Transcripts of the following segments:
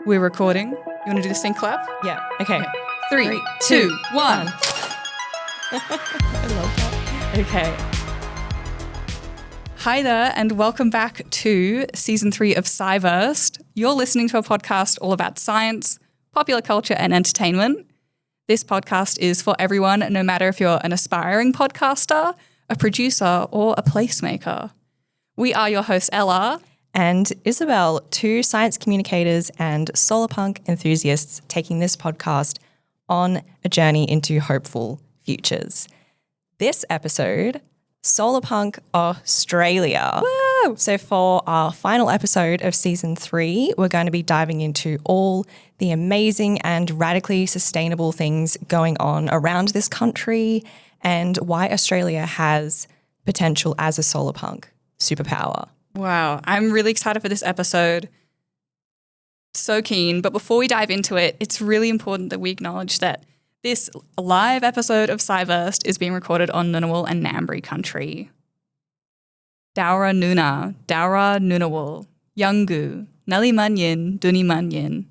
We're recording. You want to do the sync clap? Yeah. Okay. 3, 2, 1. I love that. Okay. Hi there, and welcome back to Season 3 of SciVersed. You're listening to a podcast all about science, popular culture, and entertainment. This podcast is for everyone, no matter if you're an aspiring podcaster, a producer, or a placemaker. We are your hosts, Ella. And Isabel, two science communicators and solarpunk enthusiasts taking this podcast on a journey into hopeful futures. This episode, Solarpunk Australia. Woo! So for our final episode of Season 3, we're going to be diving into all the amazing and radically sustainable things going on around this country and why Australia has potential as a solarpunk superpower. Wow, I'm really excited for this episode. So keen. But before we dive into it, it's really important that we acknowledge that this live episode of SciVersed is being recorded on Ngunnawal and Ngambri country. Dowra Nuna, Dowra Ngunnawal, Yungu, Nali Manyin, Duni Manyin,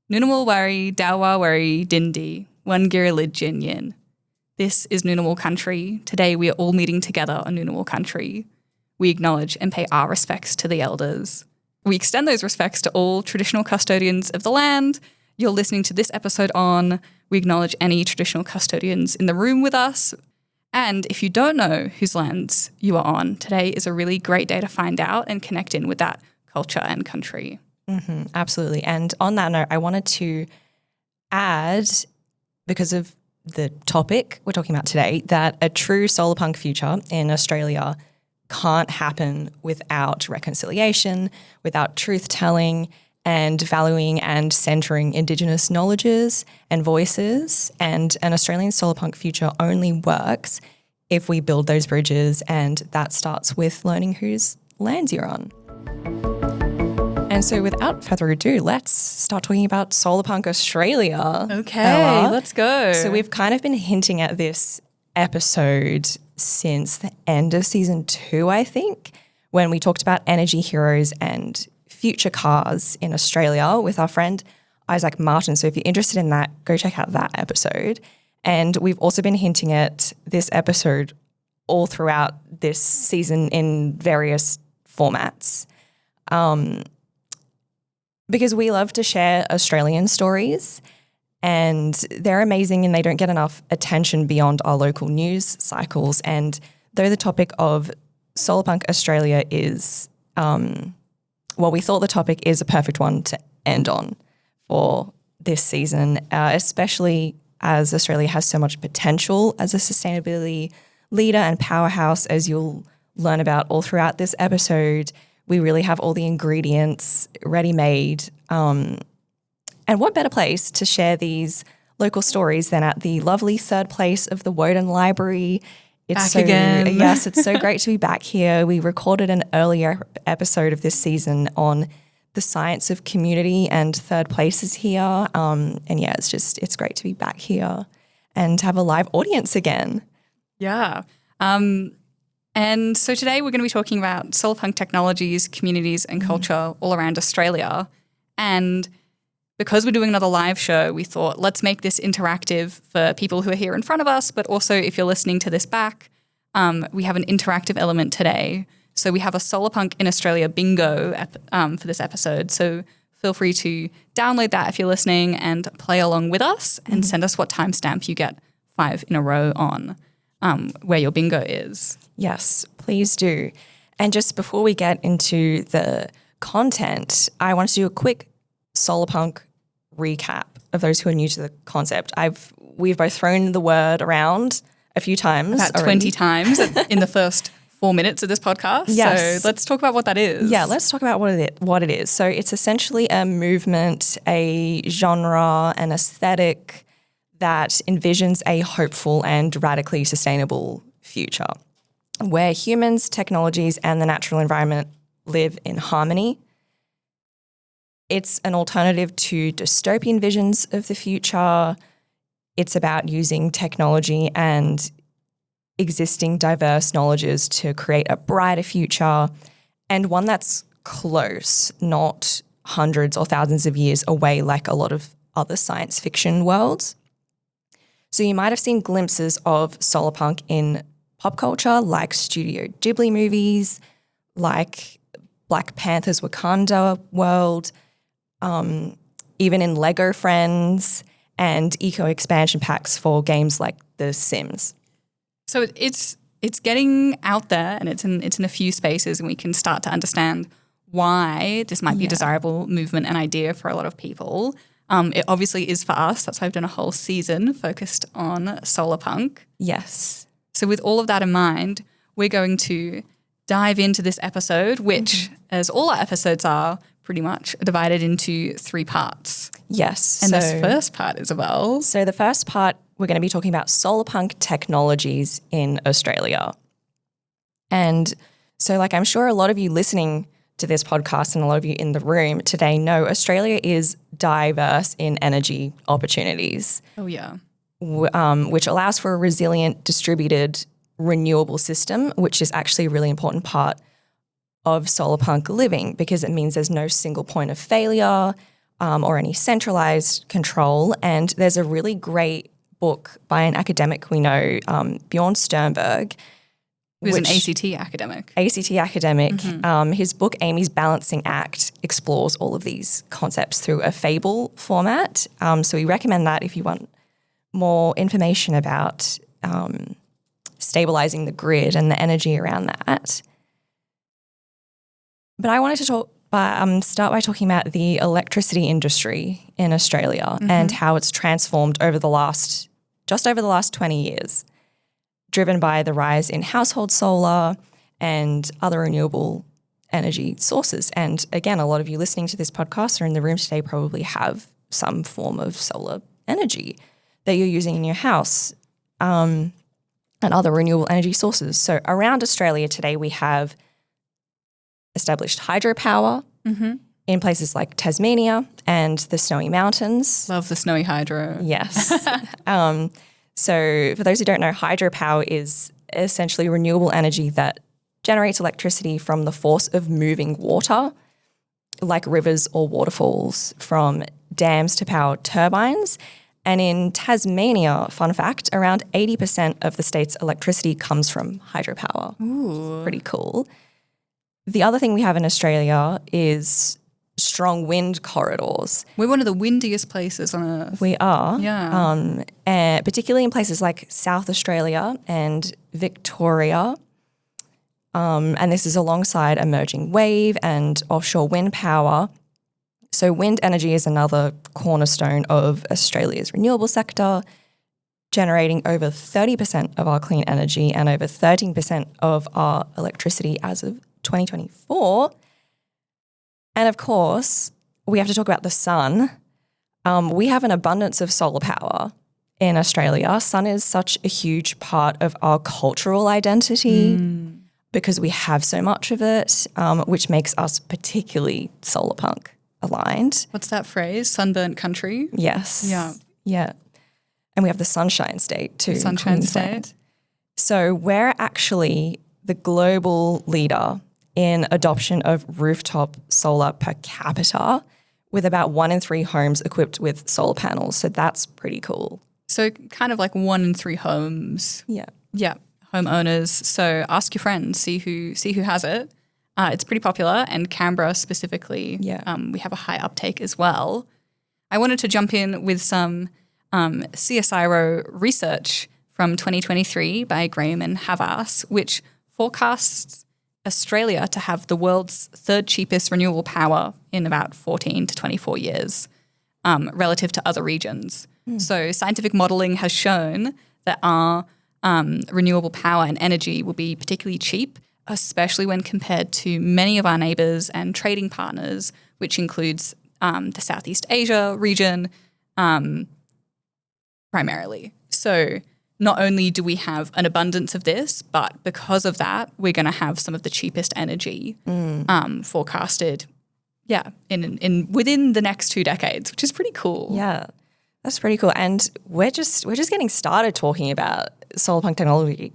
Ngunnawal Wari, Dowwa Wari, Dindi, Wangirilijin Yin. This is Ngunnawal country. Today we are all meeting together on Ngunnawal country. We acknowledge and pay our respects to the elders. We extend those respects to all traditional custodians of the land you're listening to this episode on. We acknowledge any traditional custodians in the room with us. And if you don't know whose lands you are on, today is a really great day to find out and connect in with that culture and country. Mm-hmm, absolutely. And on that note, I wanted to add, because of the topic we're talking about today, that a true solarpunk future in Australia can't happen without reconciliation, without truth-telling and valuing and centering Indigenous knowledges and voices. And an Australian solarpunk future only works if we build those bridges, and that starts with learning whose lands you're on. And so without further ado, let's start talking about Solarpunk Australia. Okay, Ella. let's go. So we've kind of been hinting at this episode since the end of Season 2, I think, when we talked about energy heroes and future cars in Australia with our friend Isaac Martin. So if you're interested in that, go check out that episode. And we've also been hinting at this episode all throughout this season in various formats. Because we love to share Australian stories, and they're amazing and they don't get enough attention beyond our local news cycles. And though the topic of Solarpunk Australia is, we thought the topic is a perfect one to end on for this season, especially as Australia has so much potential as a sustainability leader and powerhouse, as you'll learn about all throughout this episode. We really have all the ingredients ready-made. And what better place to share these local stories than at the lovely third place of the Woden Library. Back again. Yes, it's so great to be back here. We recorded an earlier episode of this season on the science of community and third places here. And yeah, it's great to be back here and have a live audience again. Yeah. And so today we're going to be talking about solarpunk technologies, communities and culture all around Australia. And because we're doing another live show, we thought let's make this interactive for people who are here in front of us, but also if you're listening to this back, we have an interactive element today. So we have a Solarpunk in Australia bingo for this episode. So feel free to download that if you're listening and play along with us and send us what timestamp you get 5 in a row on where your bingo is. Yes, please do. And just before we get into the content, I want to do a quick Solarpunk recap of those who are new to the concept. We've both thrown the word around a few times. About 20 times in the first 4 minutes of this podcast. Yes. So let's talk about what that is. Yeah, let's talk about what it is. So it's essentially a movement, a genre, an aesthetic that envisions a hopeful and radically sustainable future where humans, technologies, and the natural environment live in harmony. It's an alternative to dystopian visions of the future. It's about using technology and existing diverse knowledges to create a brighter future, and one that's close, not hundreds or thousands of years away like a lot of other science fiction worlds. So you might have seen glimpses of solarpunk in pop culture, like Studio Ghibli movies, like Black Panther's Wakanda world, even in Lego Friends and eco expansion packs for games like The Sims. So it's getting out there, and it's in a few spaces, and we can start to understand why this might be a desirable movement and idea for a lot of people. It obviously is for us. That's why I've done a whole season focused on solarpunk. Yes. So with all of that in mind, we're going to dive into this episode, which, as all our episodes are, pretty much divided into 3 parts. Yes. And this first part, Isabel. So the first part, we're going to be talking about solarpunk technologies in Australia. And so like I'm sure a lot of you listening to this podcast and a lot of you in the room today know Australia is diverse in energy opportunities. Oh, yeah. Which allows for a resilient, distributed, renewable system, which is actually a really important part of solarpunk living because it means there's no single point of failure or any centralized control. And there's a really great book by an academic we know, Bjorn Sternberg. Who's an ACT academic. ACT academic. Mm-hmm. His book, Amy's Balancing Act, explores all of these concepts through a fable format. So we recommend that if you want more information about stabilizing the grid and the energy around that. But I wanted to start by talking about the electricity industry in Australia and how it's transformed just over the last 20 years, driven by the rise in household solar and other renewable energy sources. And again, a lot of you listening to this podcast or in the room today probably have some form of solar energy that you're using in your house and other renewable energy sources. So around Australia today, we have established hydropower in places like Tasmania and the Snowy Mountains. Love the snowy hydro. Yes. So for those who don't know, hydropower is essentially renewable energy that generates electricity from the force of moving water, like rivers or waterfalls, from dams to power turbines. And in Tasmania, fun fact, around 80% of the state's electricity comes from hydropower. Ooh. Pretty cool. The other thing we have in Australia is strong wind corridors. We're one of the windiest places on Earth. We are. Yeah. Particularly in places like South Australia and Victoria. And this is alongside emerging wave and offshore wind power. So wind energy is another cornerstone of Australia's renewable sector, generating over 30% of our clean energy and over 13% of our electricity as of 2024. And of course, we have to talk about the sun. We have an abundance of solar power in Australia. Sun is such a huge part of our cultural identity because we have so much of it, which makes us particularly solarpunk aligned. What's that phrase? Sunburnt country? Yes. Yeah. Yeah. And we have the Sunshine State too. Sunshine Queensland. State. So we're actually the global leader in adoption of rooftop solar per capita, with about 1 in 3 homes equipped with solar panels. So that's pretty cool. So kind of like 1 in 3 homes. Yeah. Yeah. Homeowners. So ask your friends, see who has it. It's pretty popular, and Canberra specifically, we have a high uptake as well. I wanted to jump in with some CSIRO research from 2023 by Graham and Havas, which forecasts Australia to have the world's 3rd cheapest renewable power in about 14 to 24 years relative to other regions. So scientific modelling has shown that our renewable power and energy will be particularly cheap, especially when compared to many of our neighbours and trading partners, which includes the Southeast Asia region primarily. So not only do we have an abundance of this, but because of that, we're going to have some of the cheapest energy forecasted, in within the next 2 decades, which is pretty cool. Yeah, that's pretty cool. And we're just getting started talking about solarpunk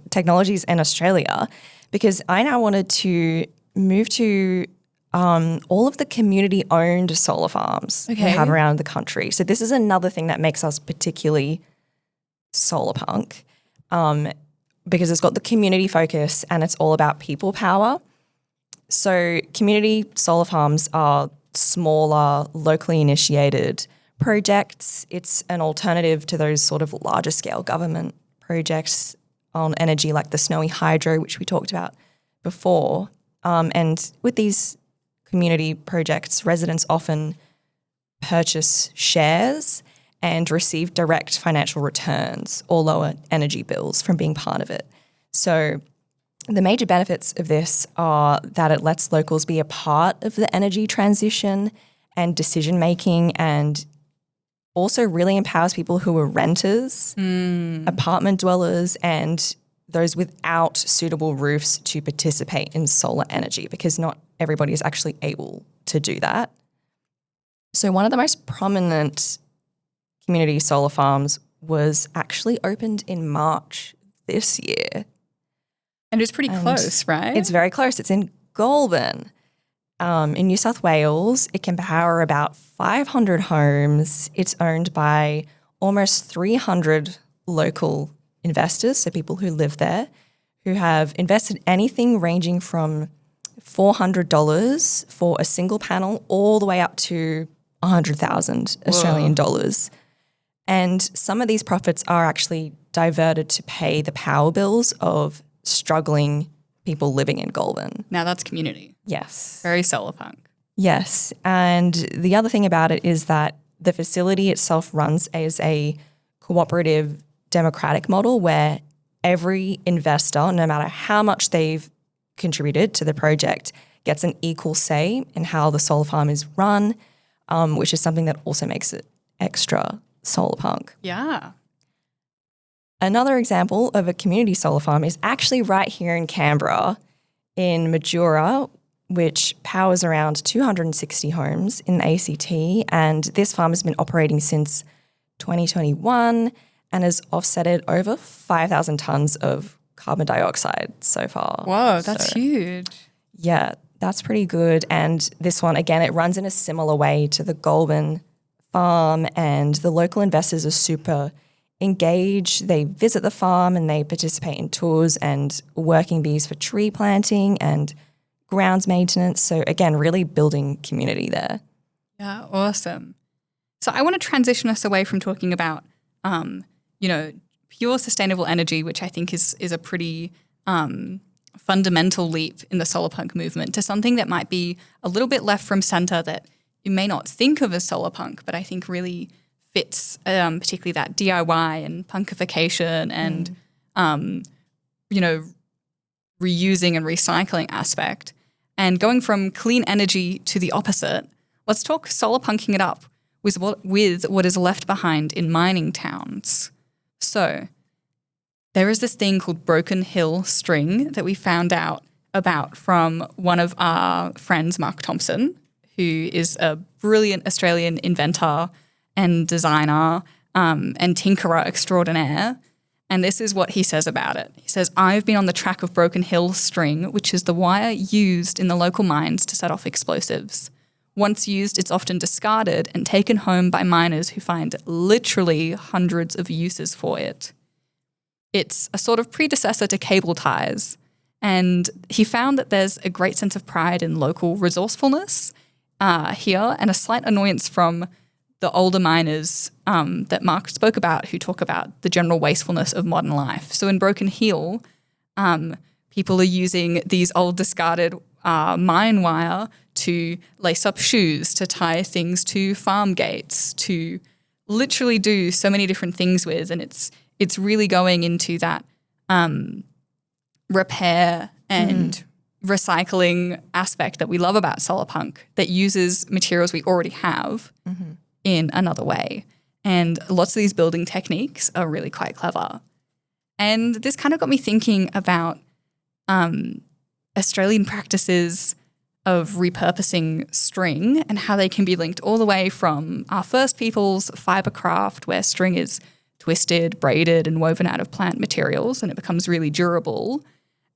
technologies in Australia, because I now wanted to move to all of the community-owned solar farms we have around the country. So this is another thing that makes us particularly Solarpunk, because it's got the community focus and it's all about people power. So community solar farms are smaller, locally initiated projects. It's an alternative to those sort of larger scale government projects on energy like the Snowy Hydro, which we talked about before. And with these community projects, residents often purchase shares and receive direct financial returns or lower energy bills from being part of it. So the major benefits of this are that it lets locals be a part of the energy transition and decision making, and also really empowers people who are renters, apartment dwellers, and those without suitable roofs to participate in solar energy, because not everybody is actually able to do that. So one of the most prominent community solar farms was actually opened in March this year. And it's pretty close, right? It's very close. It's in Goulburn. In New South Wales. It can power about 500 homes. It's owned by almost 300 local investors, so people who live there, who have invested anything ranging from $400 for a single panel all the way up to 100,000 Australian dollars. And some of these profits are actually diverted to pay the power bills of struggling people living in Goulburn. Now that's community. Yes. Very Solarpunk. Yes. And the other thing about it is that the facility itself runs as a cooperative democratic model where every investor, no matter how much they've contributed to the project, gets an equal say in how the solar farm is run, which is something that also makes it extra Solarpunk. Yeah. Another example of a community solar farm is actually right here in Canberra in Majura, which powers around 260 homes in the ACT. And this farm has been operating since 2021 and has offsetted over 5,000 tonnes of carbon dioxide so far. Whoa, that's huge. Yeah, that's pretty good. And this one, again, it runs in a similar way to the Goulburn farm, and the local investors are super engaged. They visit the farm and they participate in tours and working bees for tree planting and grounds maintenance. So again, really building community there. Yeah, awesome. So I want to transition us away from talking about, pure sustainable energy, which I think is a pretty fundamental leap in the Solarpunk movement, to something that might be a little bit left from center that you may not think of as Solarpunk, but I think really fits, particularly that DIY and punkification and, reusing and recycling aspect. And going from clean energy to the opposite, let's talk solarpunking it up with what is left behind in mining towns. So there is this thing called Broken Hill string that we found out about from one of our friends, Mark Thompson, who is a brilliant Australian inventor and designer and tinkerer extraordinaire. And this is what he says about it. He says, "I've been on the track of Broken Hill string, which is the wire used in the local mines to set off explosives. Once used, it's often discarded and taken home by miners who find literally hundreds of uses for it. It's a sort of predecessor to cable ties. And he found that there's a great sense of pride in local resourcefulness here, and a slight annoyance from the older miners that Mark spoke about, who talk about the general wastefulness of modern life. So in Broken Hill, people are using these old discarded mine wire to lace up shoes, to tie things to farm gates, to literally do so many different things with. And it's really going into that repair and recycling aspect that we love about Solarpunk, that uses materials we already have in another way. And lots of these building techniques are really quite clever. And this kind of got me thinking about Australian practices of repurposing string and how they can be linked all the way from our first people's fibercraft, where string is twisted, braided, and woven out of plant materials, and it becomes really durable,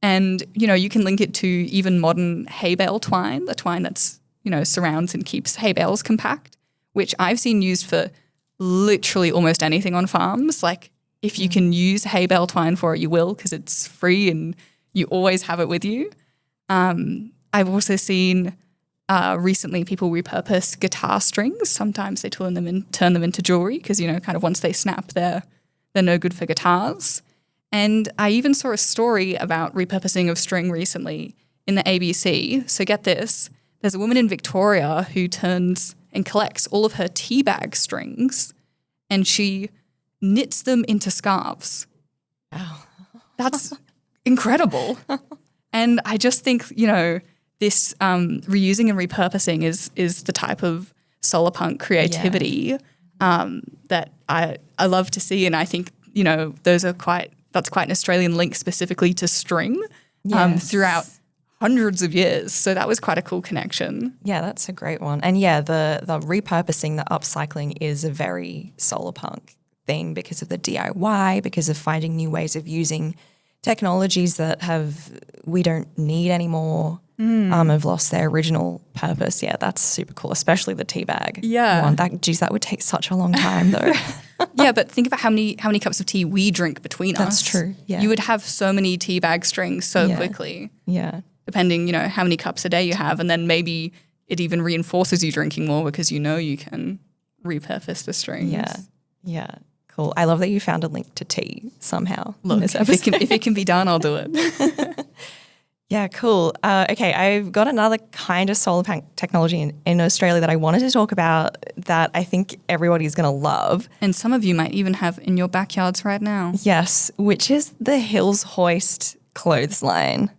And, you can link it to even modern hay bale twine, the twine that's, surrounds and keeps hay bales compact, which I've seen used for literally almost anything on farms. Like if you can use hay bale twine for it, you will, because it's free and you always have it with you. I've also seen recently people repurpose guitar strings. Sometimes they turn them into jewelry because, kind of once they snap, they're no good for guitars. And I even saw a story about repurposing of string recently in the ABC. So get this, there's a woman in Victoria who turns and collects all of her tea bag strings and she knits them into scarves. Wow. That's incredible. And I just think, this reusing and repurposing is the type of solarpunk creativity that I love to see. And I think, that's quite an Australian link specifically to string throughout hundreds of years. So that was quite a cool connection. Yeah, that's a great one. And yeah, the repurposing, the upcycling is a very solarpunk thing because of the DIY, because of finding new ways of using technologies that we don't need anymore, have lost their original purpose. Yeah, that's super cool, especially the tea bag one. That would take such a long time though. Yeah, but think about how many cups of tea we drink between us. That's true, yeah. You would have so many tea bag strings so quickly. Yeah. Depending, how many cups a day you have. And then maybe it even reinforces you drinking more because you can repurpose the strings. Yeah. Cool. I love that you found a link to tea somehow. Look, if it can be done, I'll do it. Yeah, cool. Okay, I've got another kind of solar technology in Australia that I wanted to talk about that I think everybody's going to love. And some of you might even have in your backyards right now. Yes, which is the Hills Hoist clothesline.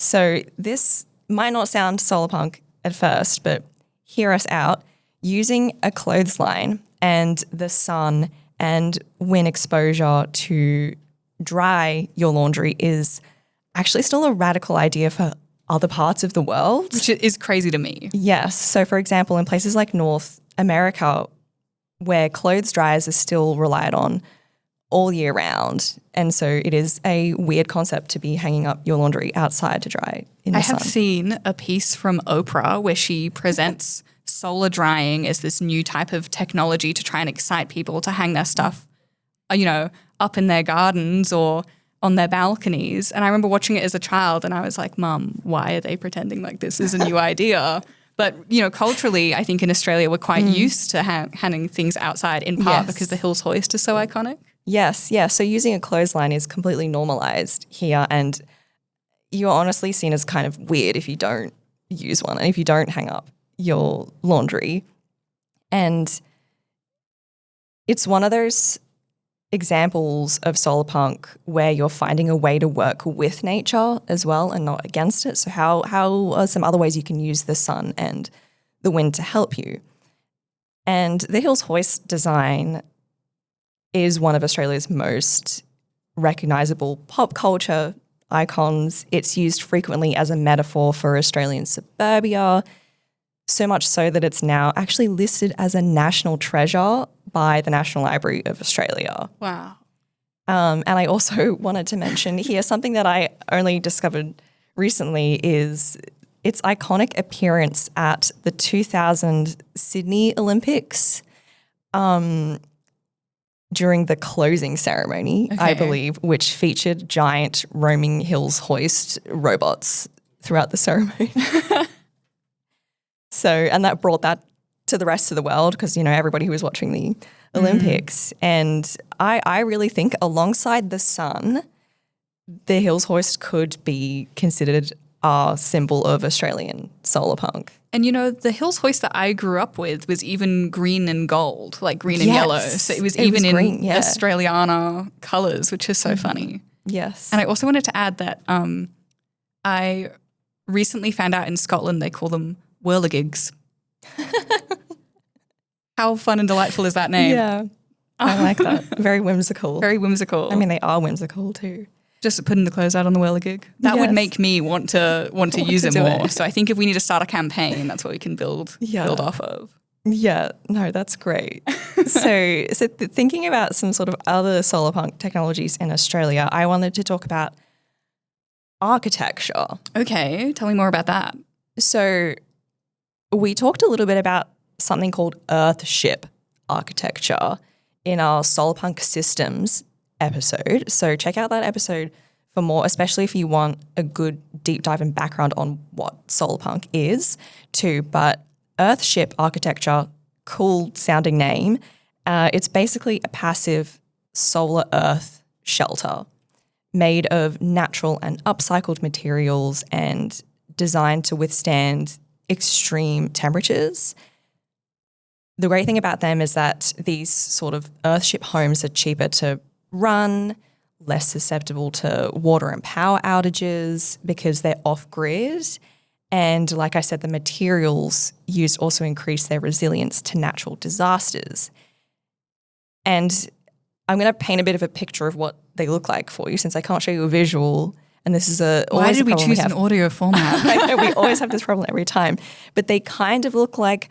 So this might not sound solarpunk at first, but hear us out. Using a clothesline and the sun and wind exposure to dry your laundry is actually still a radical idea for other parts of the world. Which is crazy to me. Yes. So, for example, in places like North America, where clothes dryers are still relied on all year round, and so it is a weird concept to be hanging up your laundry outside to dry in the sun. I have seen a piece from Oprah where she presents solar drying as this new type of technology to try and excite people to hang their stuff, up in their gardens or on their balconies. And I remember watching it as a child and I was like, Mum, why are they pretending like this is a new idea? But, culturally, I think in Australia we're quite used to hanging things outside in part because the Hills Hoist is so iconic. Yes, yeah. So using a clothesline is completely normalised here and you're honestly seen as kind of weird if you don't use one and if you don't hang up your laundry. And it's one of those examples of solarpunk where you're finding a way to work with nature as well and not against it. So how are some other ways you can use the sun and the wind to help you? And the Hills Hoist design is one of Australia's most recognisable pop culture icons. It's used frequently as a metaphor for Australian suburbia, so much so that it's now actually listed as a national treasure by the National Library of Australia. Wow. And I also wanted to mention here something that I only discovered recently is its iconic appearance at the 2000 Sydney Olympics during the closing ceremony, I believe, which featured giant roaming Hills Hoist robots throughout the ceremony. And that brought that to the rest of the world because, everybody who was watching the Olympics. And I really think alongside the sun, the Hills Hoist could be considered a symbol of Australian solarpunk. And the Hills Hoist that I grew up with was even green and gold, like green and yellow. So it was even in green, Australiana colours, which is so funny. Yes. And I also wanted to add that I recently found out in Scotland they call them whirligigs. How fun and delightful is that name? Yeah, I like that. Very whimsical. Very whimsical. I mean, they are whimsical too. Just putting the clothes out on the whirligig. That would make me want to use it more. So I think if we need to start a campaign, that's what we can build off of. Yeah, no, that's great. So thinking about some sort of other solarpunk technologies in Australia, I wanted to talk about architecture. Okay, tell me more about that. So we talked a little bit about something called Earthship architecture in our Solarpunk systems episode. So check out that episode for more, especially if you want a good deep dive and background on what Solarpunk is too. But Earthship architecture, cool sounding name. It's basically a passive solar earth shelter made of natural and upcycled materials and designed to withstand extreme temperatures. The great thing about them is that these sort of Earthship homes are cheaper to run, less susceptible to water and power outages because they're off-grid. And like I said, the materials used also increase their resilience to natural disasters. And I'm going to paint a bit of a picture of what they look like for you since I can't show you a visual. And this is why did we choose an audio format? I know, we always have this problem every time. But they kind of look like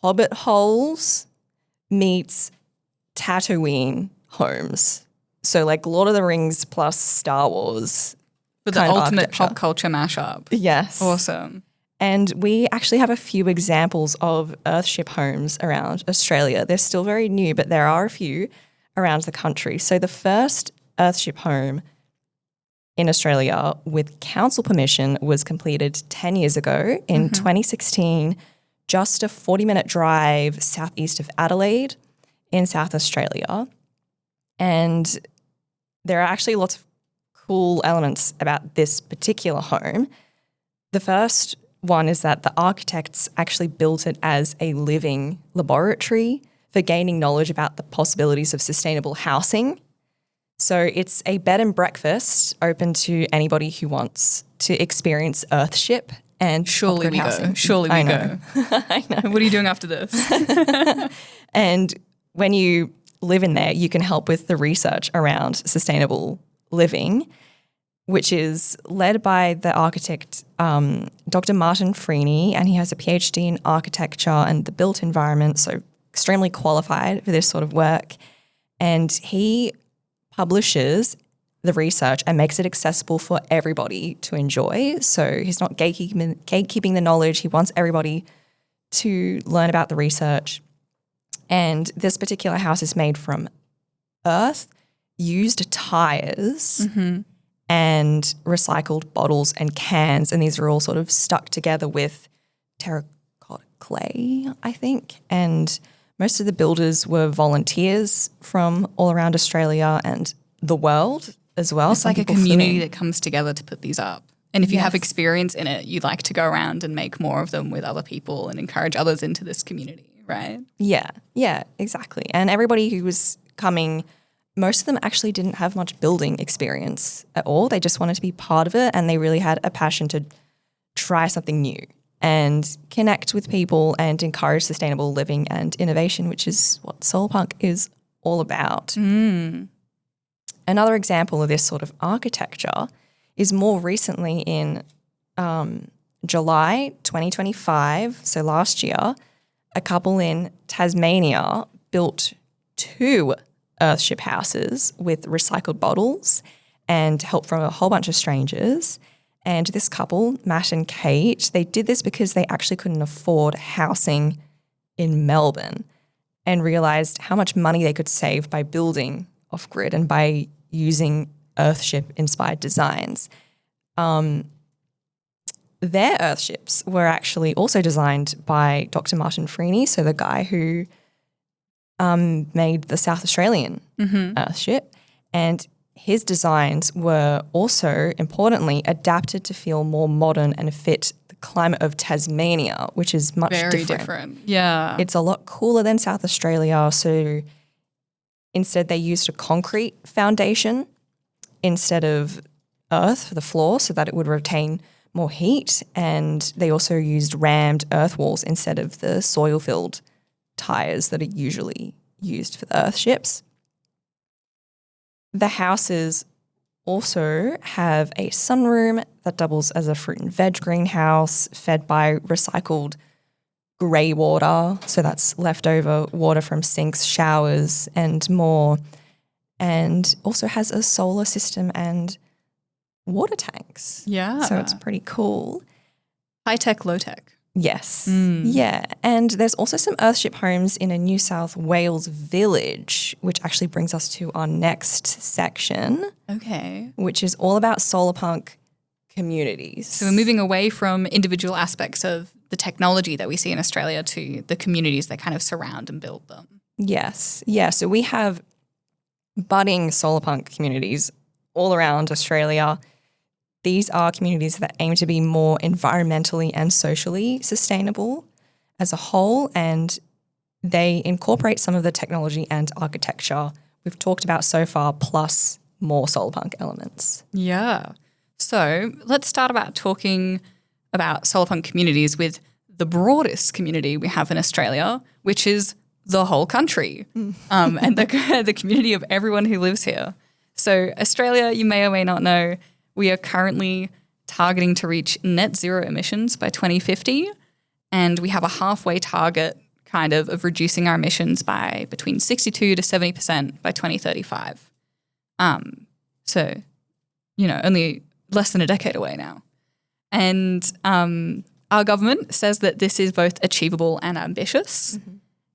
hobbit holes meets Tatooine homes. So like Lord of the Rings plus Star Wars. For the ultimate pop culture mashup. Yes. Awesome. And we actually have a few examples of Earthship homes around Australia. They're still very new, but there are a few around the country. So the first Earthship home in Australia with council permission was completed 10 years ago in 2016, just a 40-minute drive southeast of Adelaide in South Australia. And there are actually lots of cool elements about this particular home. The first one is that the architects actually built it as a living laboratory for gaining knowledge about the possibilities of sustainable housing. So it's a bed and breakfast open to anybody who wants to experience Earthship and surely we housing. go. Surely we go. I know. What are you doing after this? And when you live in there, you can help with the research around sustainable living, which is led by the architect Dr. Martin Freeney, and he has a PhD in architecture and the built environment, so extremely qualified for this sort of work. And he publishes the research and makes it accessible for everybody to enjoy. So he's not gatekeeping the knowledge. He wants everybody to learn about the research. And this particular house is made from earth, used tires, and recycled bottles and cans. And these are all sort of stuck together with terracotta clay, I think. And most of the builders were volunteers from all around Australia and the world as well. It's like a community that comes together to put these up. And if you have experience in it, you'd like to go around and make more of them with other people and encourage others into this community, right? Yeah, exactly. And everybody who was coming, most of them actually didn't have much building experience at all. They just wanted to be part of it, and they really had a passion to try something new and connect with people and encourage sustainable living and innovation, which is what Solarpunk is all about. Another example of this sort of architecture is more recently in July 2025, so last year, a couple in Tasmania built 2 Earthship houses with recycled bottles and help from a whole bunch of strangers. And this couple, Matt and Kate, they did this because they actually couldn't afford housing in Melbourne and realised how much money they could save by building off-grid and by using Earthship-inspired designs. Their Earthships were actually also designed by Dr. Martin Freeney, so the guy who made the South Australian Earthship. And his designs were also, importantly, adapted to feel more modern and fit the climate of Tasmania, which is much Very different. Yeah. It's a lot cooler than South Australia. So instead, they used a concrete foundation instead of earth for the floor so that it would retain more heat. And they also used rammed earth walls instead of the soil-filled tires that are usually used for the Earthships. The houses also have a sunroom that doubles as a fruit and veg greenhouse fed by recycled grey water, so that's leftover water from sinks, showers and more, and also has a solar system and water tanks. Yeah. So it's pretty cool. High tech, low tech. Yes. Yeah. And there's also some Earthship homes in a New South Wales village, which actually brings us to our next section. Okay. Which is all about solarpunk communities. So we're moving away from individual aspects of the technology that we see in Australia to the communities that kind of surround and build them. Yes. Yeah. So we have budding solarpunk communities all around Australia. These are communities that aim to be more environmentally and socially sustainable as a whole, and they incorporate some of the technology and architecture we've talked about so far, plus more solarpunk elements. Yeah. So let's start about talking about solarpunk communities with the broadest community we have in Australia, which is the whole country, and the community of everyone who lives here. So Australia, you may or may not know, we are currently targeting to reach net zero emissions by 2050, and we have a halfway target kind of reducing our emissions by between 62 to 70% by 2035. So, only less than a decade away now. And our government says that this is both achievable and ambitious.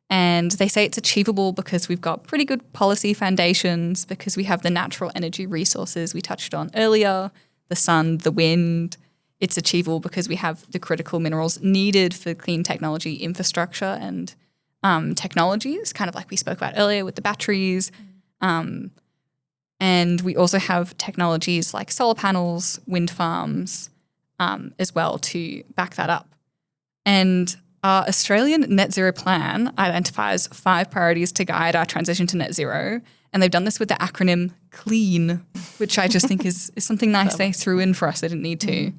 And they say it's achievable because we've got pretty good policy foundations, because we have the natural energy resources we touched on earlier, the sun, the wind. It's achievable because we have the critical minerals needed for clean technology infrastructure and technologies, kind of like we spoke about earlier with the batteries. And we also have technologies like solar panels, wind farms as well to back that up. And our Australian net zero plan identifies 5 priorities to guide our transition to net zero. And they've done this with the acronym CLEAN, which I just think is something nice they threw in for us. They didn't need to.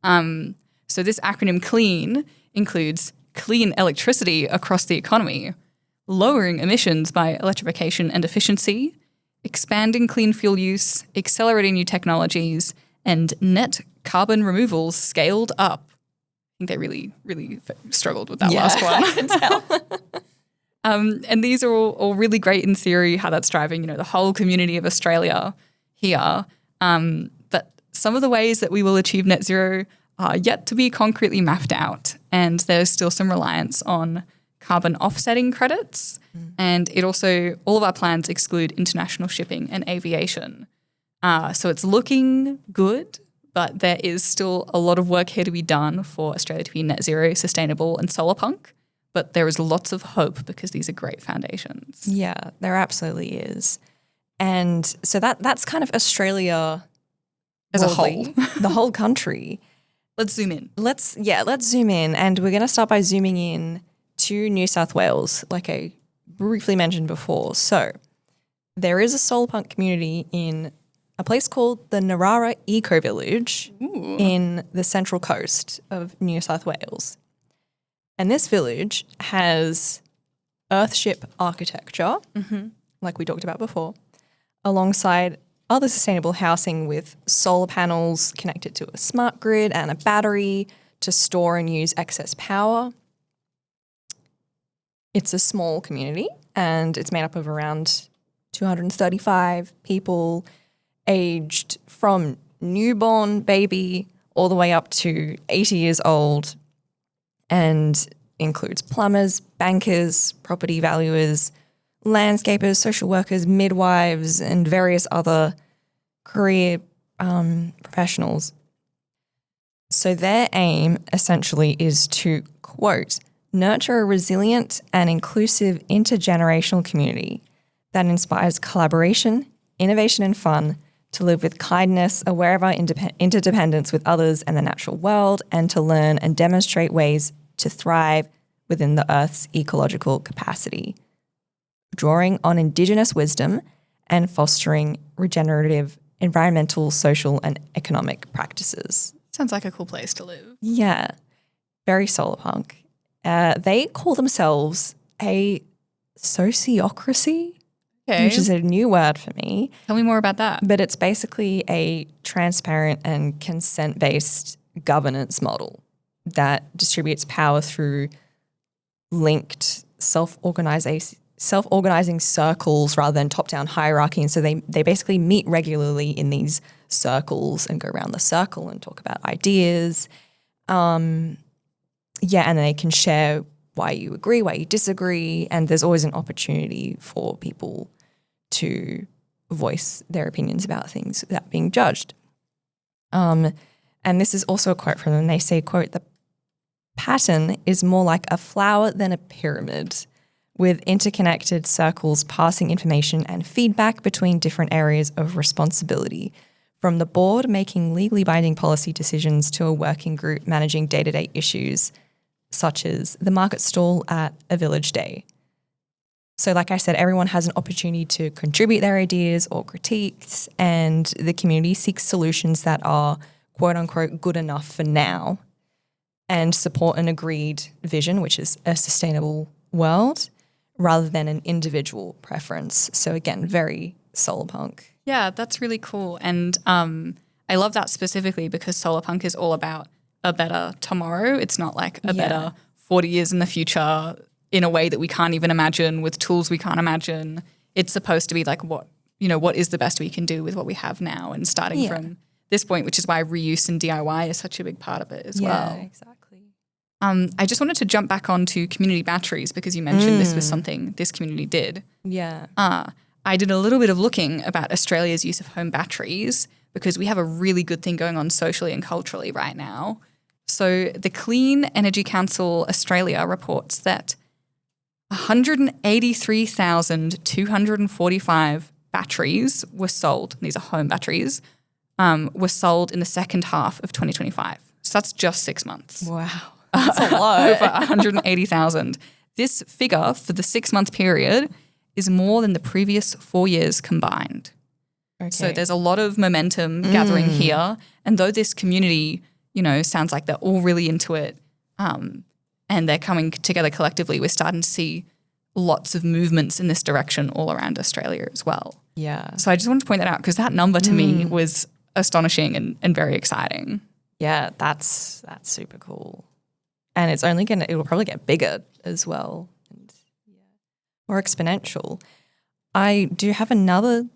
So this acronym CLEAN includes clean electricity across the economy, lowering emissions by electrification and efficiency, expanding clean fuel use, accelerating new technologies, and net carbon removals scaled up. I think they really, really struggled with that last one. I can tell. And these are all really great in theory, how that's driving, the whole community of Australia here. But some of the ways that we will achieve net zero are yet to be concretely mapped out. And there's still some reliance on carbon offsetting credits. And all of our plans exclude international shipping and aviation. So it's looking good, but there is still a lot of work here to be done for Australia to be net zero, sustainable and solarpunk. But there is lots of hope because these are great foundations. Yeah, there absolutely is. And so that's kind of Australia as a whole, the whole country. Let's zoom in. Let's zoom in. And we're going to start by zooming in to New South Wales, like I briefly mentioned before. So there is a solarpunk community in a place called the Narara Eco Village in the Central Coast of New South Wales. And this village has Earthship architecture, like we talked about before, alongside other sustainable housing with solar panels connected to a smart grid and a battery to store and use excess power. It's a small community and it's made up of around 235 people aged from newborn baby all the way up to 80 years old, and includes plumbers, bankers, property valuers, landscapers, social workers, midwives, and various other career professionals. So their aim essentially is to, quote, nurture a resilient and inclusive intergenerational community that inspires collaboration, innovation and fun, to live with kindness, aware of our interdependence with others and the natural world, and to learn and demonstrate ways to thrive within the Earth's ecological capacity, drawing on Indigenous wisdom and fostering regenerative environmental, social and economic practices. Sounds like a cool place to live. Yeah, very solarpunk. They call themselves a sociocracy, which is a new word for me. Tell me more about that. But it's basically a transparent and consent-based governance model that distributes power through linked self-organization self-organizing circles rather than top-down hierarchy. And so they basically meet regularly in these circles and go around the circle and talk about ideas. And they can share why you agree, why you disagree, and there's always an opportunity for people to voice their opinions about things without being judged. And this is also a quote from them. They say, quote, "The pattern is more like a flower than a pyramid, with interconnected circles passing information and feedback between different areas of responsibility, from the board making legally binding policy decisions to a working group managing day-to-day issues, such as the market stall at a village day." So like I said, everyone has an opportunity to contribute their ideas or critiques, and the community seeks solutions that are quote unquote good enough for now and support an agreed vision, which is a sustainable world, rather than an individual preference. So again, very solarpunk. Yeah, that's really cool. And I love that specifically because solarpunk is all about a better tomorrow. It's not like a better 40 years in the future in a way that we can't even imagine with tools we can't imagine. It's supposed to be like what is the best we can do with what we have now, and starting from this point, which is why reuse and DIY is such a big part of it as well. Yeah, exactly. I just wanted to jump back onto community batteries because you mentioned this was something this community did. Yeah. I did a little bit of looking about Australia's use of home batteries because we have a really good thing going on socially and culturally right now. So the Clean Energy Council Australia reports that 183,245 batteries were sold. These are home batteries, were sold in the second half of 2025. So that's just 6 months. Wow. That's a lot. Over 180,000. This figure for the 6-month period is more than the previous 4 years combined. Okay. So there's a lot of momentum gathering here. And though this community, sounds like they're all really into it and they're coming together collectively, we're starting to see lots of movements in this direction all around Australia as well. Yeah. So I just wanted to point that out because that number to me was astonishing and very exciting. Yeah, that's super cool. And it's only it will probably get bigger as well, and more exponential. I do have another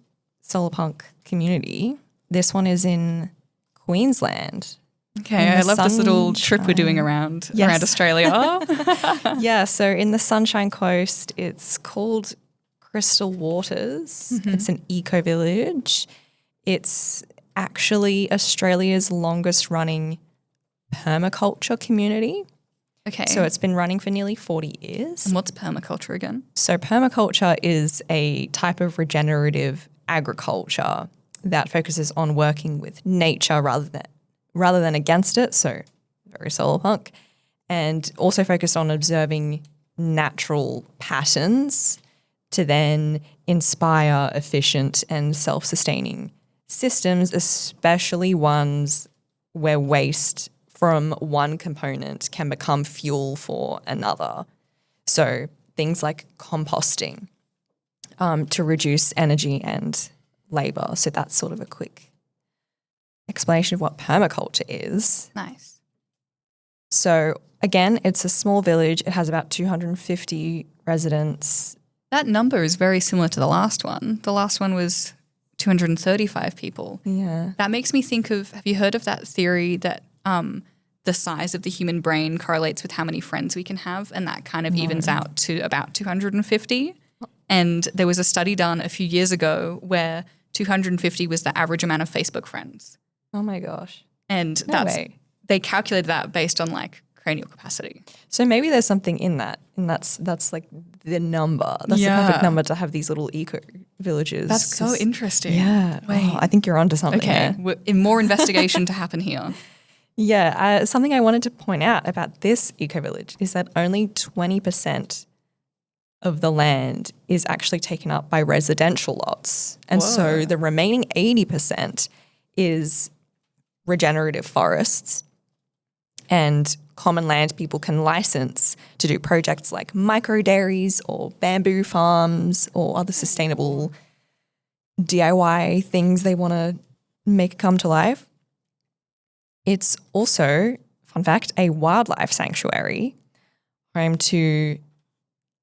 solarpunk community. This one is in Queensland. Okay, I love this little trip we're doing around Australia. Yeah, so in the Sunshine Coast, it's called Crystal Waters. It's an eco-village. It's actually Australia's longest running permaculture community. Okay. So it's been running for nearly 40 years. And what's permaculture again? So permaculture is a type of regenerative agriculture that focuses on working with nature rather than against it. So very solarpunk. And also focused on observing natural patterns to then inspire efficient and self-sustaining systems, especially ones where waste from one component can become fuel for another. So things like composting to reduce energy and labour. So that's sort of a quick explanation of what permaculture is. Nice. So again, it's a small village. It has about 250 residents. That number is very similar to the last one. The last one was 235 people. Yeah. That makes me think of, have you heard of that theory that the size of the human brain correlates with how many friends we can have, and that kind of evens out to about 250? And there was a study done a few years ago where 250 was the average amount of Facebook friends. Oh my gosh. And they calculated that based on like cranial capacity. So maybe there's something in that, and that's like the number. That's the perfect number to have these little eco villages. That's so interesting. Yeah. Wait. Oh, I think you're onto something. Okay. More investigation to happen here. Yeah. Something I wanted to point out about this eco village is that only 20% of the land is actually taken up by residential lots. And so the remaining 80% is regenerative forests and common land people can license to do projects like micro dairies or bamboo farms or other sustainable DIY things they want to make come to life. It's also, fun fact, a wildlife sanctuary home to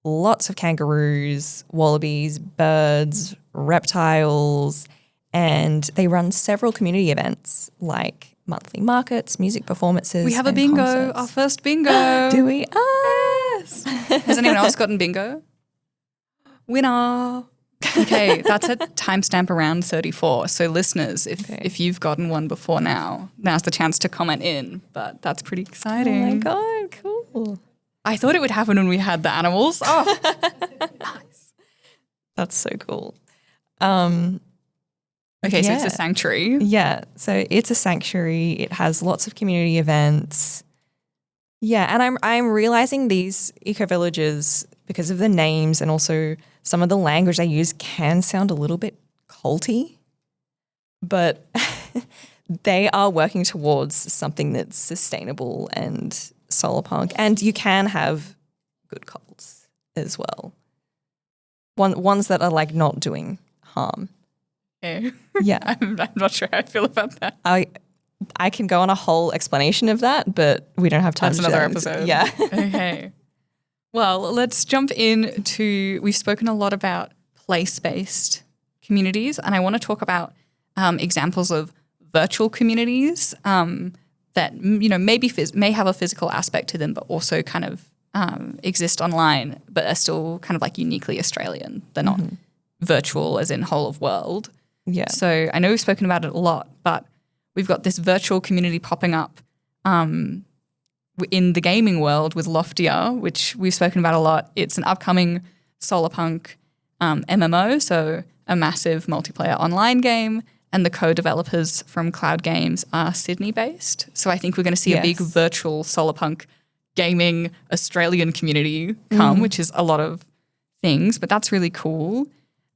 lots of kangaroos, wallabies, birds, reptiles, and they run several community events like monthly markets, music performances. We have a and bingo, concerts. our first bingo. Do we? Yes. Has anyone else gotten bingo? Winner. Okay, that's at timestamp around 34. So listeners, if you've gotten one before now's the chance to comment in. But that's pretty exciting. Oh my God, cool. I thought it would happen when we had the animals. Oh, nice. That's so cool. Okay, so it's Yeah. a sanctuary. Yeah, so it's a sanctuary. It has lots of community events. Yeah, and I'm realizing these eco-villages, because of the names and also some of the language they use, can sound a little bit culty, but they are working towards something that's sustainable and solarpunk, and you can have good cults as well. Ones that are like not doing harm. Okay. Yeah. I'm not sure how I feel about that. I can go on a whole explanation of that, but we don't have time That's to another do that. episode. Yeah. Okay. Well, let's jump into, we've spoken a lot about place-based communities, and I want to talk about examples of virtual communities that, may have a physical aspect to them, but also kind of exist online, but are still kind of like uniquely Australian. They're not virtual as in whole of world. Yeah. So I know we've spoken about it a lot, but we've got this virtual community popping up in the gaming world with Loftia, which we've spoken about a lot. It's an upcoming Solarpunk MMO, so a massive multiplayer online game, and the co-developers from Cloud Games are Sydney-based. So I think we're going to see a big virtual Solarpunk gaming Australian community come, which is a lot of things, but that's really cool.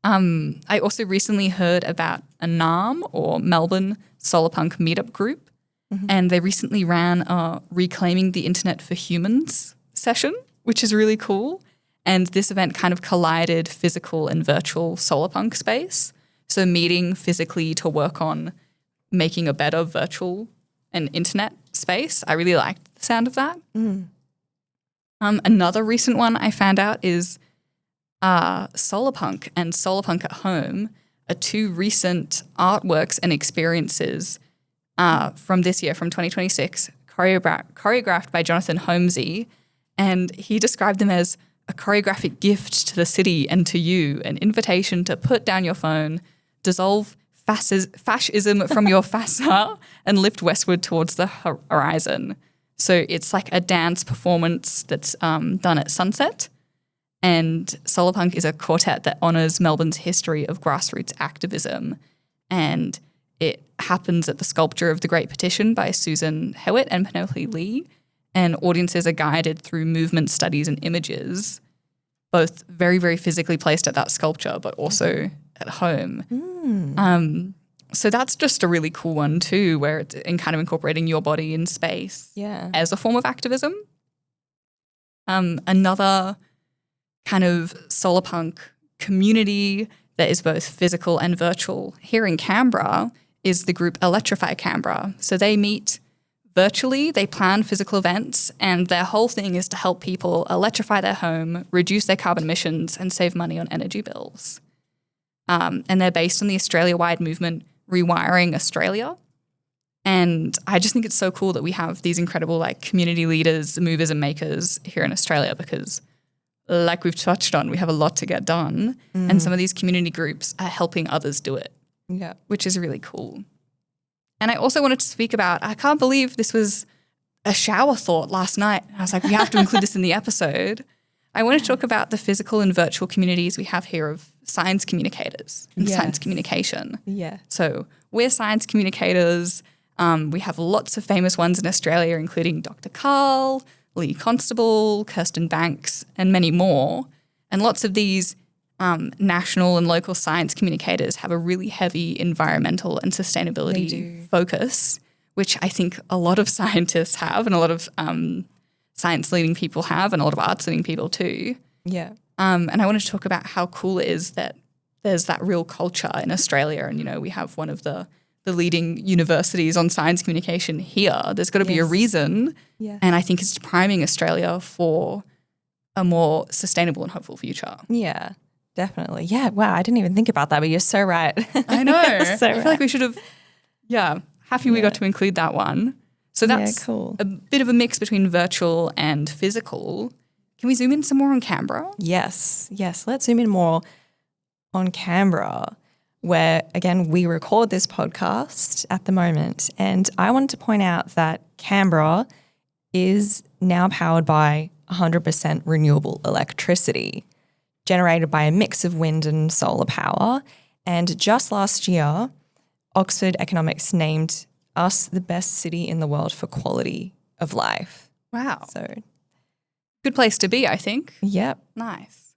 I also recently heard about a NARM, or Melbourne Solarpunk meetup group, and they recently ran a Reclaiming the Internet for Humans session, which is really cool. And this event kind of collided physical and virtual solarpunk space. So meeting physically to work on making a better virtual and internet space. I really liked the sound of that. Another recent one I found out is Solarpunk and Solarpunk at Home are two recent artworks and experiences from this year, from 2026, choreographed by Jonathan Holmesy. And he described them as a choreographic gift to the city and to you, an invitation to put down your phone, dissolve fascism from your fassa, and lift westward towards the horizon. So it's like a dance performance that's done at sunset. And Solarpunk is a quartet that honours Melbourne's history of grassroots activism. And it happens at the Sculpture of the Great Petition by Susan Hewitt and Penelope Lee. And audiences are guided through movement studies and images, both very, very physically placed at that sculpture, but also at home. So that's just a really cool one too, where it's in kind of incorporating your body in space as a form of activism. Another kind of solarpunk community that is both physical and virtual here in Canberra is the group Electrify Canberra. So they meet virtually, they plan physical events, and their whole thing is to help people electrify their home, reduce their carbon emissions, and save money on energy bills. And they're based on the Australia-wide movement Rewiring Australia. And I just think it's so cool that we have these incredible like community leaders, movers and makers here in Australia, because like we've touched on, we have a lot to get done. And some of these community groups are helping others do it, which is really cool. And I also wanted to speak about, I can't believe this was a shower thought last night. I was like, we have to include this in the episode. I want to talk about the physical and virtual communities we have here of science communicators and science communication. So we're science communicators. We have lots of famous ones in Australia, including Dr. Carl, Lee Constable, Kirsten Banks, and many more. And lots of these national and local science communicators have a really heavy environmental and sustainability focus, which I think a lot of scientists have, and a lot of science leading people have, and a lot of arts leading people too. And I want to talk about how cool it is that there's that real culture in Australia. And, you know, we have one of the leading universities on science communication here. There's got to be a reason. And I think it's priming Australia for a more sustainable and hopeful future. Yeah, definitely. Yeah, wow, I didn't even think about that, but you're so right. I know. You're so I feel like we should have, happy we got to include that one. So that's cool. a bit of a mix between virtual and physical. Can we zoom in some more on Canberra? Yes. Let's zoom in more on Canberra, where, again, we record this podcast at the moment. And I wanted to point out that Canberra is now powered by 100% renewable electricity, generated by a mix of wind and solar power. And just last year, Oxford Economics named us the best city in the world for quality of life. Wow. So, good place to be, I think. yep. Nice.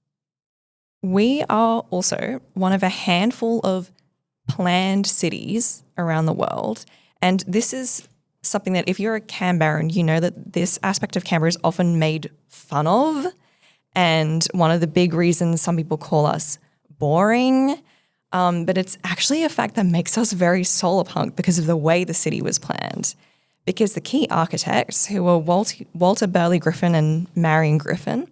We are also one of a handful of planned cities around the world. And this is something that if you're a Canberran, you know that this aspect of Canberra is often made fun of. And one of the big reasons some people call us boring, but it's actually a fact that makes us very solarpunk because of the way the city was planned. Because the key architects, who were Walter Burley Griffin and Marion Griffin,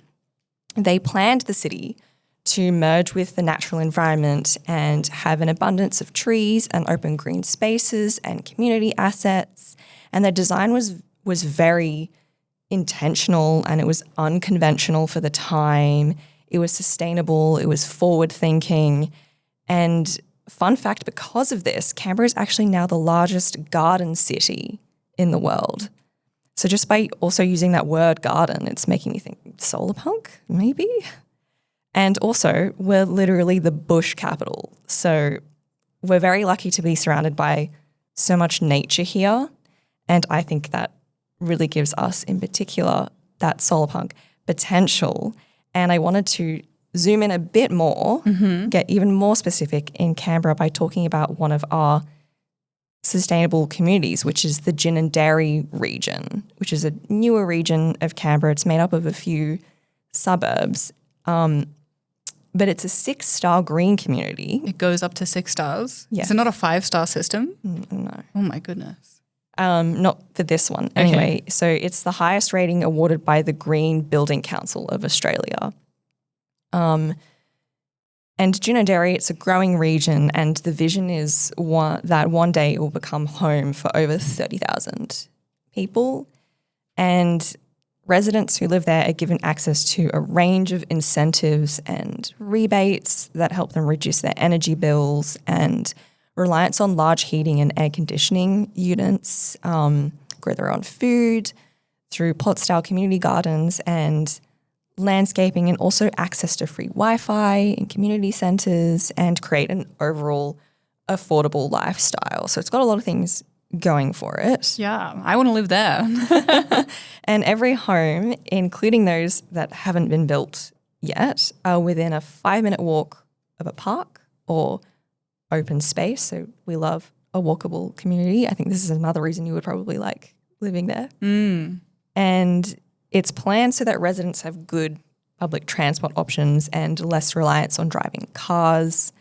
they planned the city to merge with the natural environment and have an abundance of trees and open green spaces and community assets. And their design was very intentional and it was unconventional for the time. It was sustainable. It was forward thinking. And fun fact, because of this, Canberra is actually now the largest garden city in the world. So just by also using that word garden, it's making me think solarpunk, maybe? And also, we're literally the bush capital. So we're very lucky to be surrounded by so much nature here. And I think that really gives us, in particular, that solarpunk potential. And I wanted to zoom in a bit more, get even more specific in Canberra by talking about one of our sustainable communities, which is the Gin and Dairy region, which is a newer region of Canberra. It's made up of a few suburbs, but it's a 6-star green community. It goes up to 6 stars. Yes. Is it not a 5-star system? No. Oh my goodness. Not for this one. Anyway, so it's the highest rating awarded by the Green Building Council of Australia. And Gin and Dairy, it's a growing region, and the vision is that one day it will become home for over 30,000 people. And residents who live there are given access to a range of incentives and rebates that help them reduce their energy bills and reliance on large heating and air conditioning units, grow their own food through plot-style community gardens and landscaping, and also access to free Wi-Fi in community centres, and create an overall affordable lifestyle. So it's got a lot of things going for it. Yeah, I want to live there. And every home, including those that haven't been built yet, are within a 5-minute walk of a park or open space. So we love a walkable community. I think this is another reason you would probably like living there. And it's planned so that residents have good public transport options and less reliance on driving cars.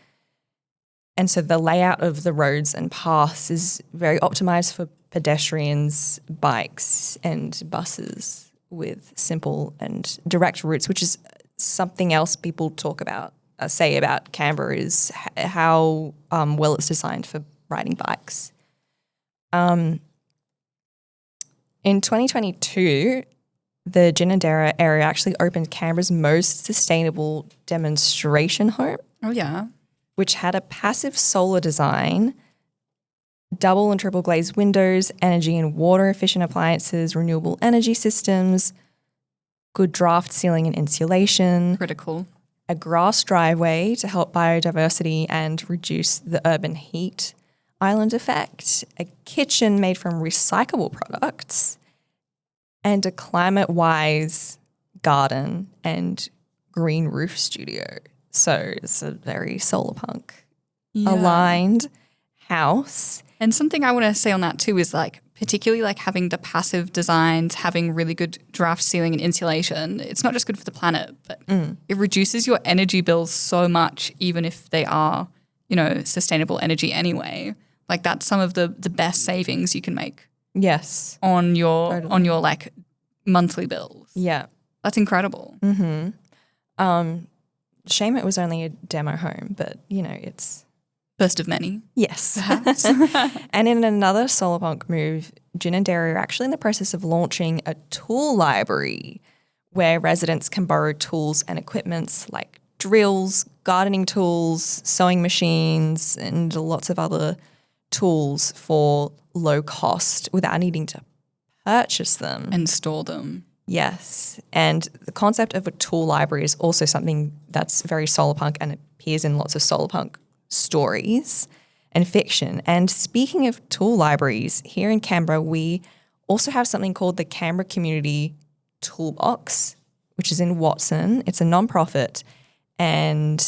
And so the layout of the roads and paths is very optimized for pedestrians, bikes, and buses with simple and direct routes, which is something else people talk about, say about Canberra, is how well it's designed for riding bikes. In 2022, the Gin and Dairy area actually opened Canberra's most sustainable demonstration home. Oh, yeah. Which had a passive solar design, double and triple glazed windows, energy and water efficient appliances, renewable energy systems, good draft ceiling and insulation. Critical. A grass driveway to help biodiversity and reduce the urban heat island effect, a kitchen made from recyclable products, and a climate-wise garden and green roof studio. So it's a very solarpunk aligned house. And something I want to say on that too is like, particularly like having the passive designs, having really good draft ceiling and insulation. It's not just good for the planet, but it reduces your energy bills so much, even if they are, sustainable energy anyway. Like that's some of the best savings you can make. Yes. On your like monthly bills. Yeah. That's incredible. Shame it was only a demo home, but, it's... First of many. Yes. Perhaps. And in another Solarpunk move, Gin and Dairy are actually in the process of launching a tool library where residents can borrow tools and equipments like drills, gardening tools, sewing machines, and lots of other tools for low cost without needing to purchase them. And store them. Yes. And the concept of a tool library is also something that's very solarpunk and appears in lots of solarpunk stories and fiction. And speaking of tool libraries, here in Canberra, we also have something called the Canberra Community Toolbox, which is in Watson. It's a nonprofit, and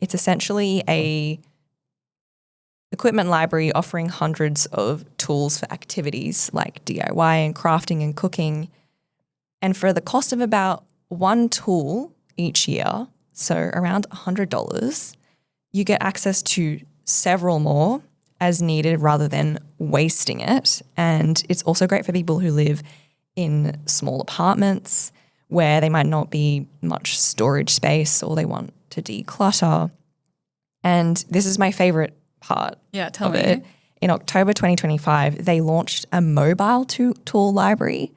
it's essentially a equipment library offering hundreds of tools for activities like DIY and crafting and cooking. And for the cost of about one tool each year, so around $100, you get access to several more as needed rather than wasting it. And it's also great for people who live in small apartments where they might not be much storage space or they want to declutter. And this is my favorite part tell of me. it. In October 2025, they launched a mobile tool library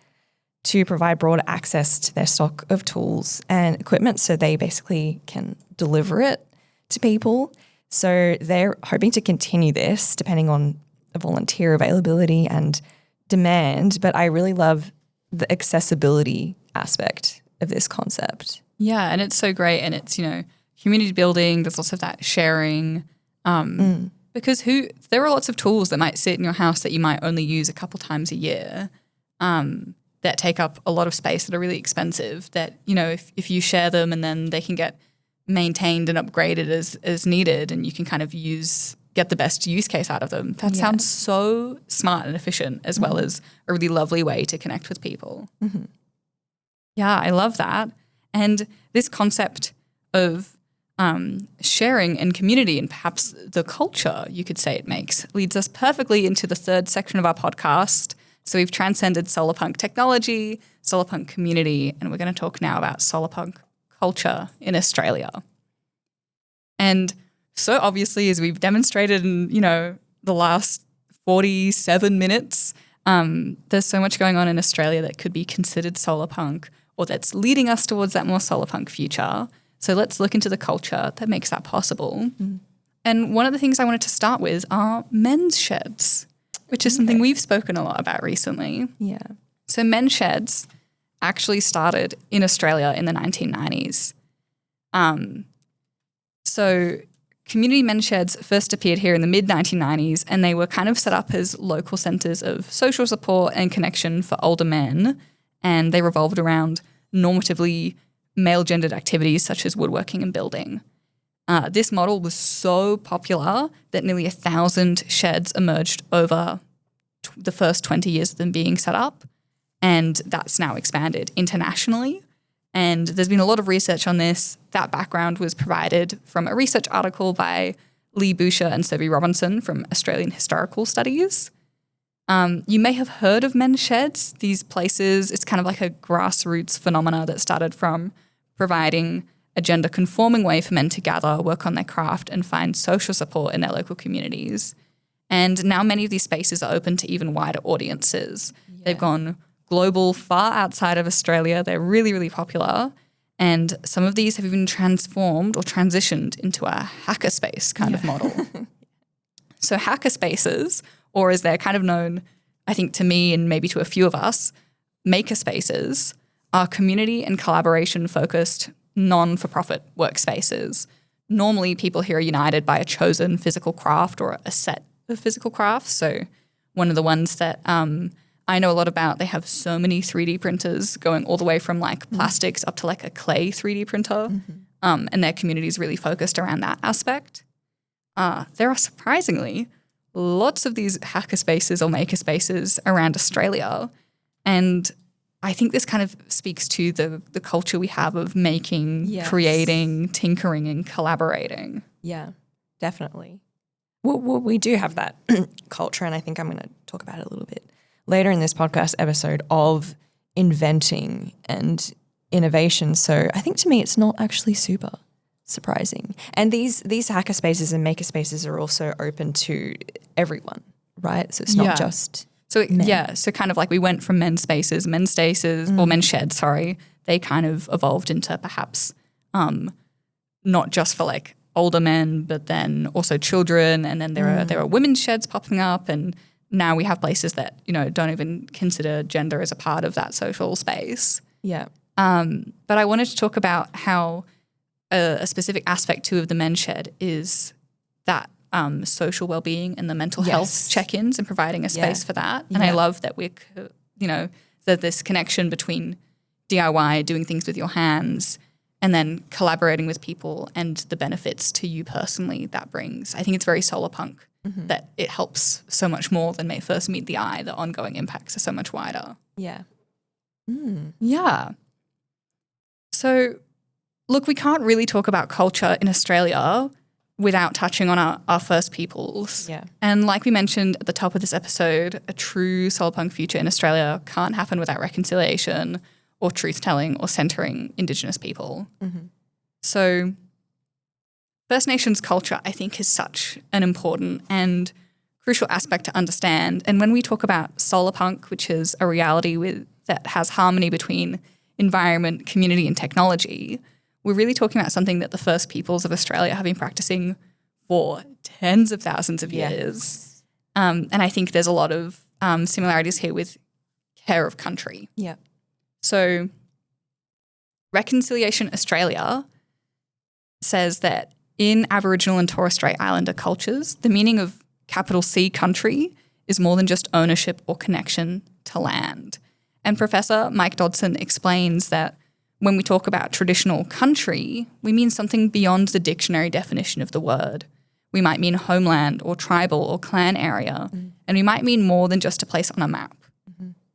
to provide broader access to their stock of tools and equipment so they basically can deliver it to people. So they're hoping to continue this depending on volunteer availability and demand. But I really love the accessibility aspect of this concept. Yeah, and it's so great. And it's, community building. There's lots of that sharing. Because there are lots of tools that might sit in your house that you might only use a couple times a year that take up a lot of space that are really expensive that, if you share them and then they can get maintained and upgraded as needed and you can kind of get the best use case out of them. That sounds so smart and efficient as well as a really lovely way to connect with people. Yeah, I love that. And this concept of sharing and community and perhaps the culture, you could say it makes, leads us perfectly into the third section of our podcast. So we've transcended solarpunk technology, solarpunk community, and we're going to talk now about solarpunk culture in Australia. And so obviously, as we've demonstrated in, the last 47 minutes, there's so much going on in Australia that could be considered solarpunk or that's leading us towards that more solarpunk future. So let's look into the culture that makes that possible. And one of the things I wanted to start with are men's sheds, which is something we've spoken a lot about recently. Yeah. So men's sheds actually started in Australia in the 1990s. So community men's sheds first appeared here in the mid-1990s, and they were kind of set up as local centres of social support and connection for older men, and they revolved around normatively male-gendered activities such as woodworking and building. This model was so popular that nearly 1,000 sheds emerged over the first 20 years of them being set up, and that's now expanded internationally. And there's been a lot of research on this. That background was provided from a research article by Lee Boucher and Sophie Robinson from Australian Historical Studies. You may have heard of men's sheds. These places, it's kind of like a grassroots phenomena that started from providing a gender-conforming way for men to gather, work on their craft, and find social support in their local communities. And now many of these spaces are open to even wider audiences. Yeah. They've gone global, far outside of Australia. They're really, really popular. And some of these have even transformed or transitioned into a hackerspace kind of model. So hackerspaces, or as they're kind of known, I think to me and maybe to a few of us, makerspaces, are community and collaboration-focused non-for-profit workspaces. Normally, people here are united by a chosen physical craft or a set of physical crafts. So one of the ones that I know a lot about, they have so many 3D printers going all the way from like plastics up to like a clay 3D printer. And their community is really focused around that aspect. There are surprisingly lots of these hackerspaces or makerspaces around Australia. And I think this kind of speaks to the culture we have of making, creating, tinkering, and collaborating. Yeah, definitely. Well, we do have that culture, and I think I'm going to talk about it a little bit later in this podcast episode of inventing and innovation. So I think to me it's not actually super surprising. And these hackerspaces and makerspaces are also open to everyone, right? So it's not just so men. so kind of like we went from men's spaces, men's staces, or men's sheds, sorry. They kind of evolved into perhaps not just for like older men, but then also children, and then there are women's sheds popping up, and now we have places that, you know, don't even consider gender as a part of that social space. Yeah. But I wanted to talk about how a specific aspect too of the men's shed is that social well-being and the mental health check-ins and providing a space for that. And I love that we're, you know, that this connection between DIY, doing things with your hands, and then collaborating with people and the benefits to you personally that brings. I think it's very solarpunk that it helps so much more than may first meet the eye. The ongoing impacts are so much wider. Yeah. Yeah. So, look, we can't really talk about culture in Australia without touching on our First Peoples. Yeah. And like we mentioned at the top of this episode, a true solarpunk future in Australia can't happen without reconciliation or truth-telling or centering Indigenous people. So First Nations culture, I think, is such an important and crucial aspect to understand. And when we talk about solarpunk, which is a reality that has harmony between environment, community, and technology, we're really talking about something that the First Peoples of Australia have been practicing for tens of thousands of years. And I think there's a lot of similarities here with care of country. Yeah. So Reconciliation Australia says that in Aboriginal and Torres Strait Islander cultures, the meaning of capital C country is more than just ownership or connection to land. And Professor Mike Dodson explains that when we talk about traditional country, we mean something beyond the dictionary definition of the word. We might mean homeland or tribal or clan area, and we might mean more than just a place on a map.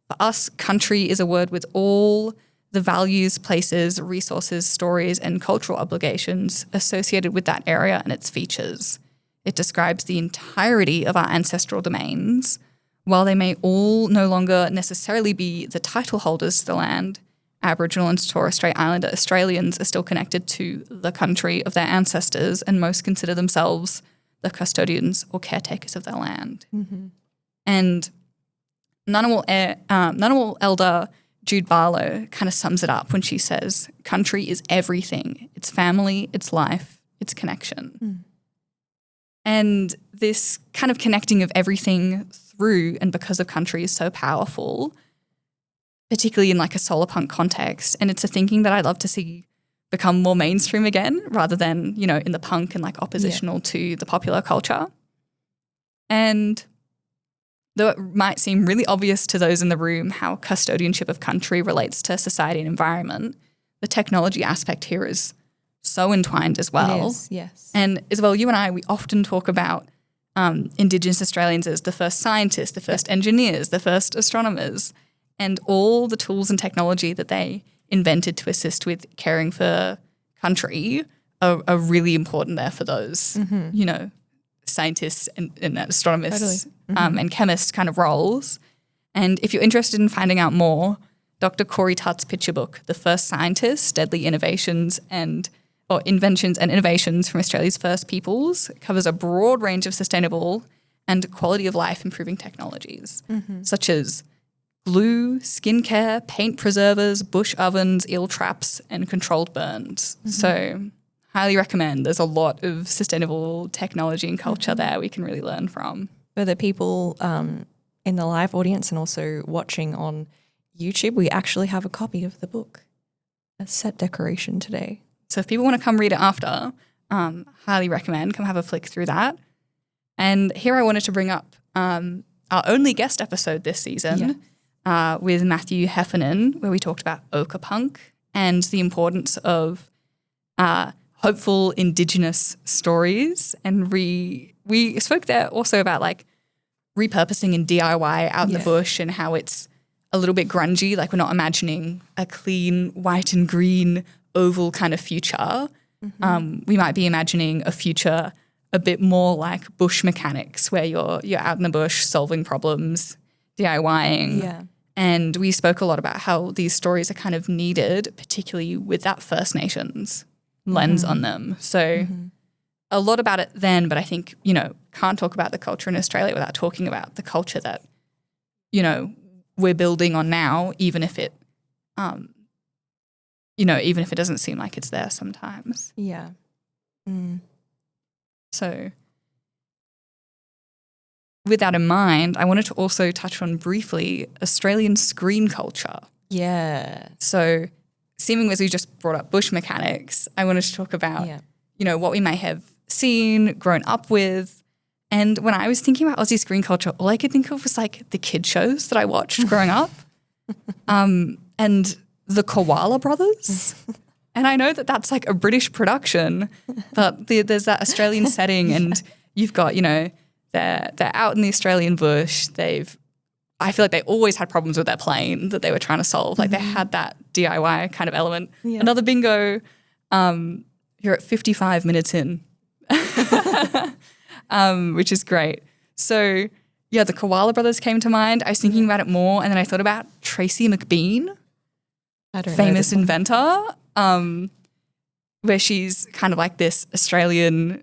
For us, country is a word with all the values, places, resources, stories, and cultural obligations associated with that area and its features. It describes the entirety of our ancestral domains. While they may all no longer necessarily be the title holders to the land, Aboriginal and Torres Strait Islander Australians are still connected to the country of their ancestors, and most consider themselves the custodians or caretakers of their land. And Ngunnawal elder Jude Barlow kind of sums it up when she says, country is everything. It's family, it's life, it's connection. And this kind of connecting of everything through and because of country is so powerful, particularly in like a solarpunk context. And it's a thinking that I'd love to see become more mainstream again rather than, you know, in the punk and like oppositional to the popular culture. And though it might seem really obvious to those in the room how custodianship of country relates to society and environment, the technology aspect here is so entwined as well. It is, yes. And Isabel, you and I, we often talk about Indigenous Australians as the first scientists, the first engineers, the first astronomers, and all the tools and technology that they invented to assist with caring for country are really important there for those, you know, scientists and astronomers and chemists kind of roles. And if you're interested in finding out more, Dr. Corey Tutt's picture book, The First Scientists, Deadly Inventions and Innovations from Australia's First Peoples, covers a broad range of sustainable and quality of life improving technologies, such as glue, skincare, paint preservers, bush ovens, eel traps, and controlled burns. So highly recommend. There's a lot of sustainable technology and culture there we can really learn from. For the people in the live audience and also watching on YouTube, we actually have a copy of the book, a set decoration today. So if people want to come read it after, highly recommend. Come have a flick through that. And here I wanted to bring up our only guest episode this season with Matthew Heffernan, where we talked about ochre punk and the importance of hopeful Indigenous stories. And we spoke there also about like repurposing and DIY out in the bush and how it's a little bit grungy. Like we're not imagining a clean white and green oval kind of future. We might be imagining a future a bit more like bush mechanics where you're out in the bush solving problems, DIYing. And we spoke a lot about how these stories are kind of needed, particularly with that First Nations lens on them. So a lot about it then, but I think, can't talk about the culture in Australia without talking about the culture that, we're building on now, even if it, even if it doesn't seem like it's there sometimes. Yeah. So with that in mind, I wanted to also touch on briefly Australian screen culture. Yeah. So seeming as we just brought up bush mechanics, I wanted to talk about, what we may have seen, grown up with. And when I was thinking about Aussie screen culture, all I could think of was like the kid shows that I watched growing up and the Koala Brothers. And I know that that's like a British production, but there's that Australian setting and you've got, they're out in the Australian bush. I feel like they always had problems with their plane that they were trying to solve. Like they had that DIY kind of element. Yeah. Another bingo, you're at 55 minutes in, which is great. So the Koala Brothers came to mind. I was thinking about it more and then I thought about Tracey McBean, famous inventor, where she's kind of like this Australian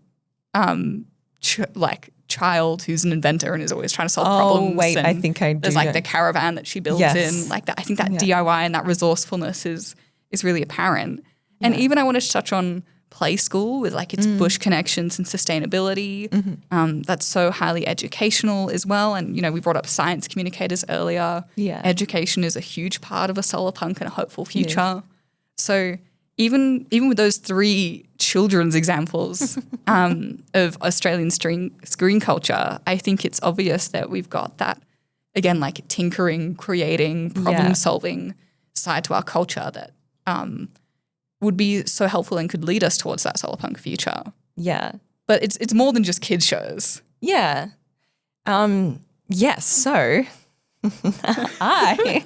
child who's an inventor and is always trying to solve problems. Oh, wait, I think I do. There's like the caravan that she builds in. Like that, I think that DIY and that resourcefulness is really apparent. Yeah. And even I wanted to touch on Play School with like its bush connections and sustainability. That's so highly educational as well. And, we brought up science communicators earlier. Yeah. Education is a huge part of a solarpunk and a hopeful future. Yes. So even with those three children's examples of Australian screen culture, I think it's obvious that we've got that, again, like tinkering, creating, problem-solving side to our culture that would be so helpful and could lead us towards that solarpunk future. Yeah. But it's more than just kids shows. Yeah. Yes, so I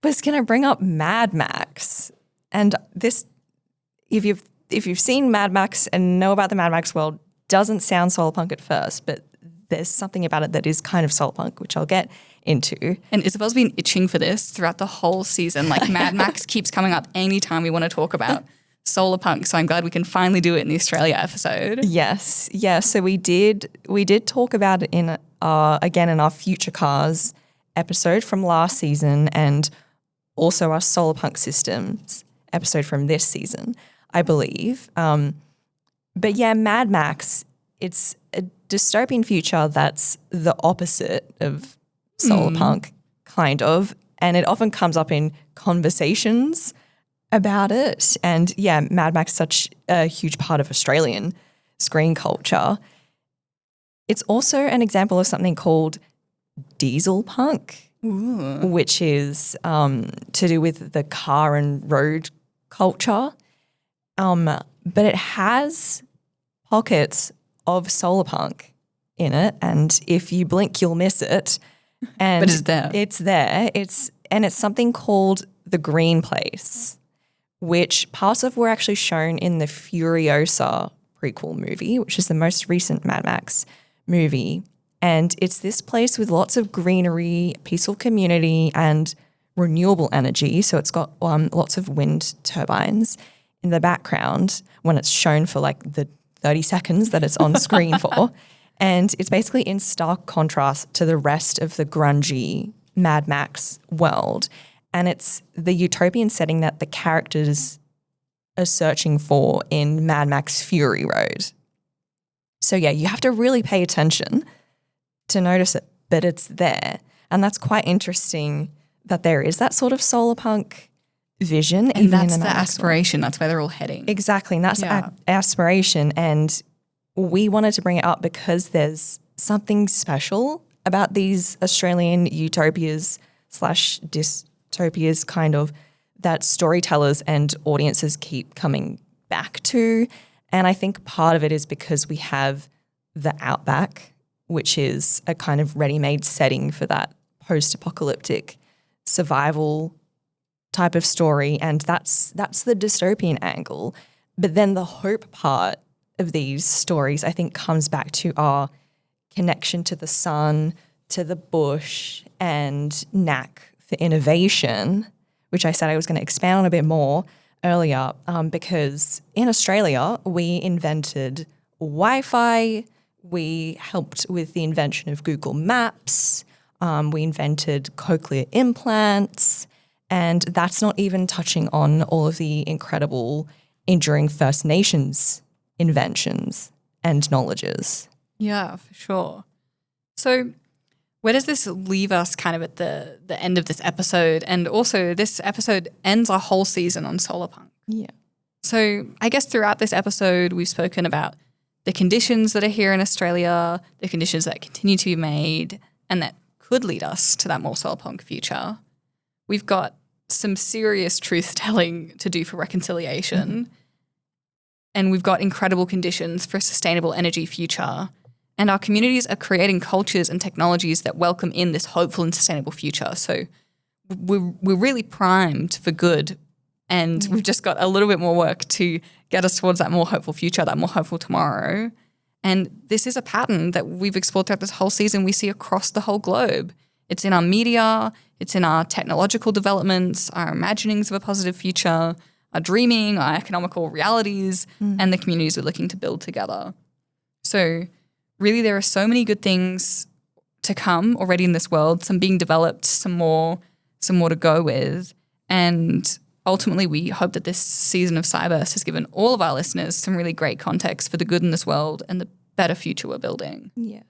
was going to bring up Mad Max. And this, if you've seen Mad Max and know about the Mad Max world, doesn't sound solarpunk at first, but there's something about it that is kind of solarpunk, which I'll get into. And Isabel's been itching for this throughout the whole season. Like Mad Max keeps coming up anytime we want to talk about solarpunk. So I'm glad we can finally do it in the Australia episode. Yes. Yeah. So we did talk about it in again in our Future Cars episode from last season and also our solarpunk systems episode from this season, I believe. But yeah, Mad Max, it's a dystopian future that's the opposite of solarpunk, kind of. And it often comes up in conversations about it. And yeah, Mad Max is such a huge part of Australian screen culture. It's also an example of something called diesel punk, which is to do with the car and road culture. But it has pockets of solarpunk in it, and if you blink, you'll miss it. And but it's there. It's there. It's something called the Green Place, which parts of were actually shown in the Furiosa prequel movie, which is the most recent Mad Max movie. And it's this place with lots of greenery, peaceful community, and renewable energy. So it's got lots of wind turbines in the background when it's shown for like the 30 seconds that it's on screen for. And it's basically in stark contrast to the rest of the grungy Mad Max world. And it's the utopian setting that the characters are searching for in Mad Max Fury Road. So yeah, you have to really pay attention to notice it, but it's there. And that's quite interesting that there is that sort of solarpunk vision. And that's the aspiration. That's where they're all heading. Exactly. And that's the aspiration. And we wanted to bring it up because there's something special about these Australian utopias / dystopias kind of that storytellers and audiences keep coming back to. And I think part of it is because we have the outback, which is a kind of ready-made setting for that post-apocalyptic survival type of story, and that's the dystopian angle. But then the hope part of these stories, I think, comes back to our connection to the sun, to the bush and knack for innovation, which I said I was going to expand on a bit more earlier, because in Australia, we invented Wi-Fi, we helped with the invention of Google Maps, we invented cochlear implants, and that's not even touching on all of the incredible enduring First Nations inventions and knowledges. Yeah, for sure. So where does this leave us kind of at the end of this episode? And also this episode ends our whole season on Solarpunk. Yeah. So I guess throughout this episode, we've spoken about the conditions that are here in Australia, the conditions that continue to be made, and that could lead us to that more solarpunk future. We've got some serious truth-telling to do for reconciliation, and we've got incredible conditions for a sustainable energy future. And our communities are creating cultures and technologies that welcome in this hopeful and sustainable future. So we're really primed for good, and we've just got a little bit more work to get us towards that more hopeful future, that more hopeful tomorrow. And this is a pattern that we've explored throughout this whole season. We see across the whole globe. It's in our media, it's in our technological developments, our imaginings of a positive future, our dreaming, our economical realities, and the communities we're looking to build together. So really, there are so many good things to come already in this world, some being developed, some more to go with. And ultimately, we hope that this season of Cyburst has given all of our listeners some really great context for the good in this world and the better future we're building. Yeah.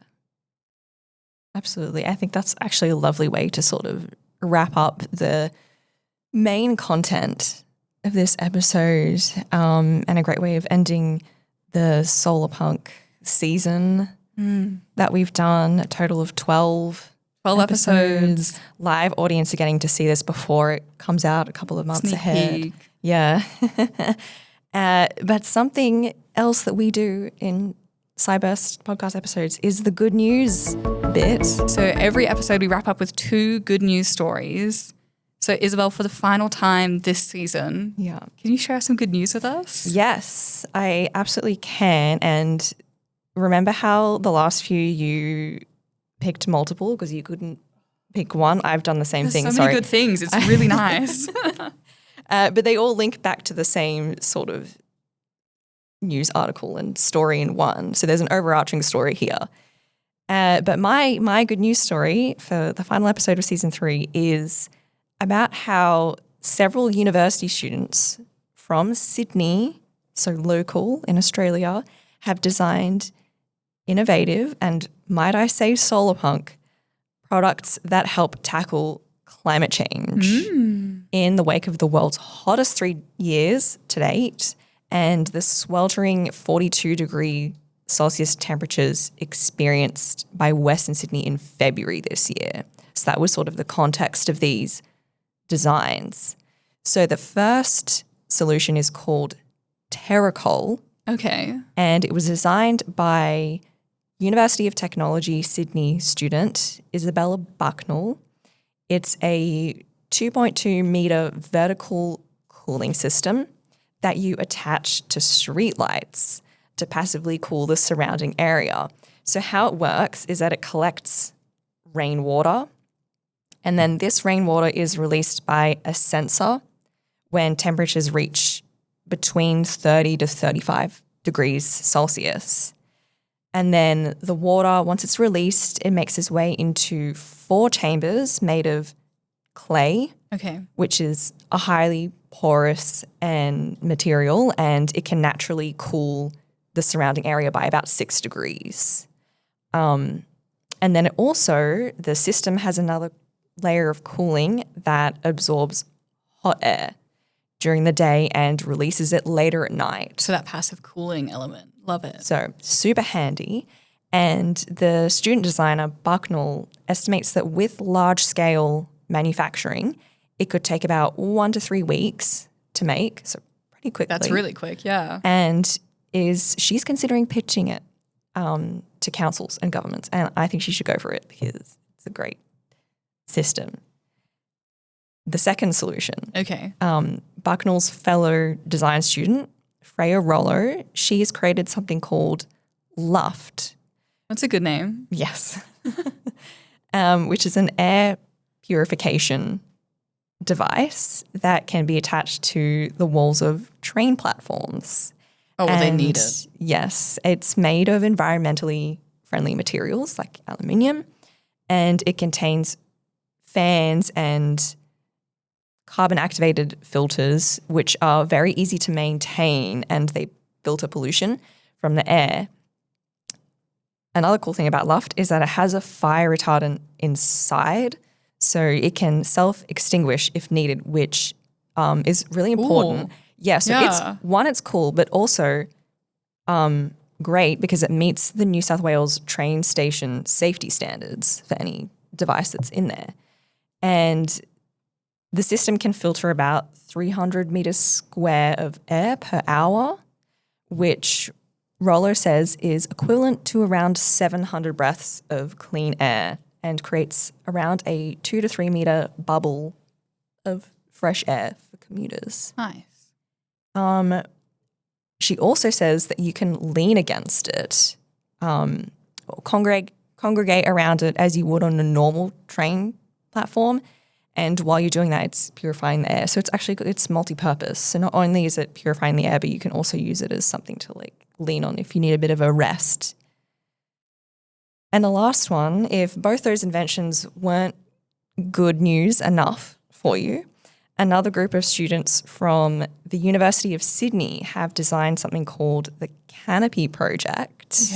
Absolutely. I think that's actually a lovely way to sort of wrap up the main content of this episode, and a great way of ending the Solarpunk season that we've done, a total of 12 episodes. Live audience are getting to see this before it comes out a couple of months Sneak ahead. peek. Yeah. But something else that we do in Cyburst podcast episodes is the good news bit. So every episode we wrap up with 2 good news stories. So Isabel, for the final time this season, can you share some good news with us? Yes, I absolutely can. And remember how the last few you picked multiple because you couldn't pick one? I've done the same thing. So many good things. It's really nice. But they all link back to the same sort of news article and story in one. So there's an overarching story here. But my good news story for the final episode of season 3 is about how several university students from Sydney, so local in Australia, have designed innovative and, might I say, solarpunk products that help tackle climate change in the wake of the world's hottest 3 years to date and the sweltering 42-degree Celsius temperatures experienced by Western Sydney in February this year. So that was sort of the context of these designs. So the first solution is called Terracol. Okay. And it was designed by University of Technology Sydney student Isabella Bucknell. It's a 2.2 metre vertical cooling system that you attach to streetlights to passively cool the surrounding area. So how it works is that it collects rainwater, and then this rainwater is released by a sensor when temperatures reach between 30 to 35 degrees Celsius. And then the water, once it's released, it makes its way into 4 chambers made of clay, which is a highly porous and material, and it can naturally cool the surrounding area by about 6 degrees. And then it also, the system has another layer of cooling that absorbs hot air during the day and releases it later at night. So that passive cooling element. Love it. So super handy. And the student designer, Bucknell, estimates that with large-scale manufacturing, it could take about 1 to 3 weeks to make, so pretty quickly. That's really quick, yeah. And she's considering pitching it to councils and governments. And I think she should go for it because it's a great system. The second solution. Bucknell's fellow design student, Freya Rollo, she has created something called Luft. That's a good name. Yes. which is an air purification device that can be attached to the walls of train platforms. Oh, well, they need it. Yes, it's made of environmentally friendly materials like aluminium, and it contains fans and carbon-activated filters, which are very easy to maintain, and they filter pollution from the air. Another cool thing about Luft is that it has a fire retardant inside, so it can self-extinguish if needed, which is really important. Ooh. Yeah, so Yeah. it's cool, but also great because it meets the New South Wales train station safety standards for any device that's in there. And the system can filter about 300 meters square of air per hour, which Rollo says is equivalent to around 700 breaths of clean air and creates around a 2 to 3 meter bubble of fresh air for commuters. Nice. She also says that you can lean against it, or congregate around it as you would on a normal train platform. And while you're doing that, it's purifying the air. So it's multi-purpose. So not only is it purifying the air, but you can also use it as something to like lean on if you need a bit of a rest. And the last one, if both those inventions weren't good news enough for you, another group of students from the University of Sydney have designed something called the Canopy Project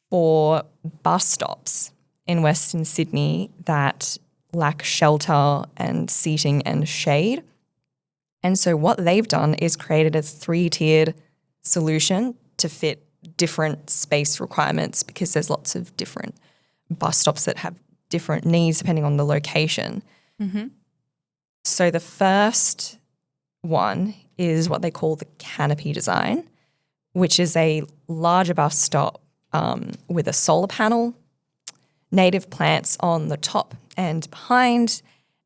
for bus stops in Western Sydney that lack shelter and seating and shade. And so what they've done is created a 3-tiered solution to fit different space requirements because there's lots of different bus stops that have different needs depending on the location. Mm-hmm. So the first one is what they call the canopy design, which is a larger bus stop with a solar panel, native plants on the top and behind,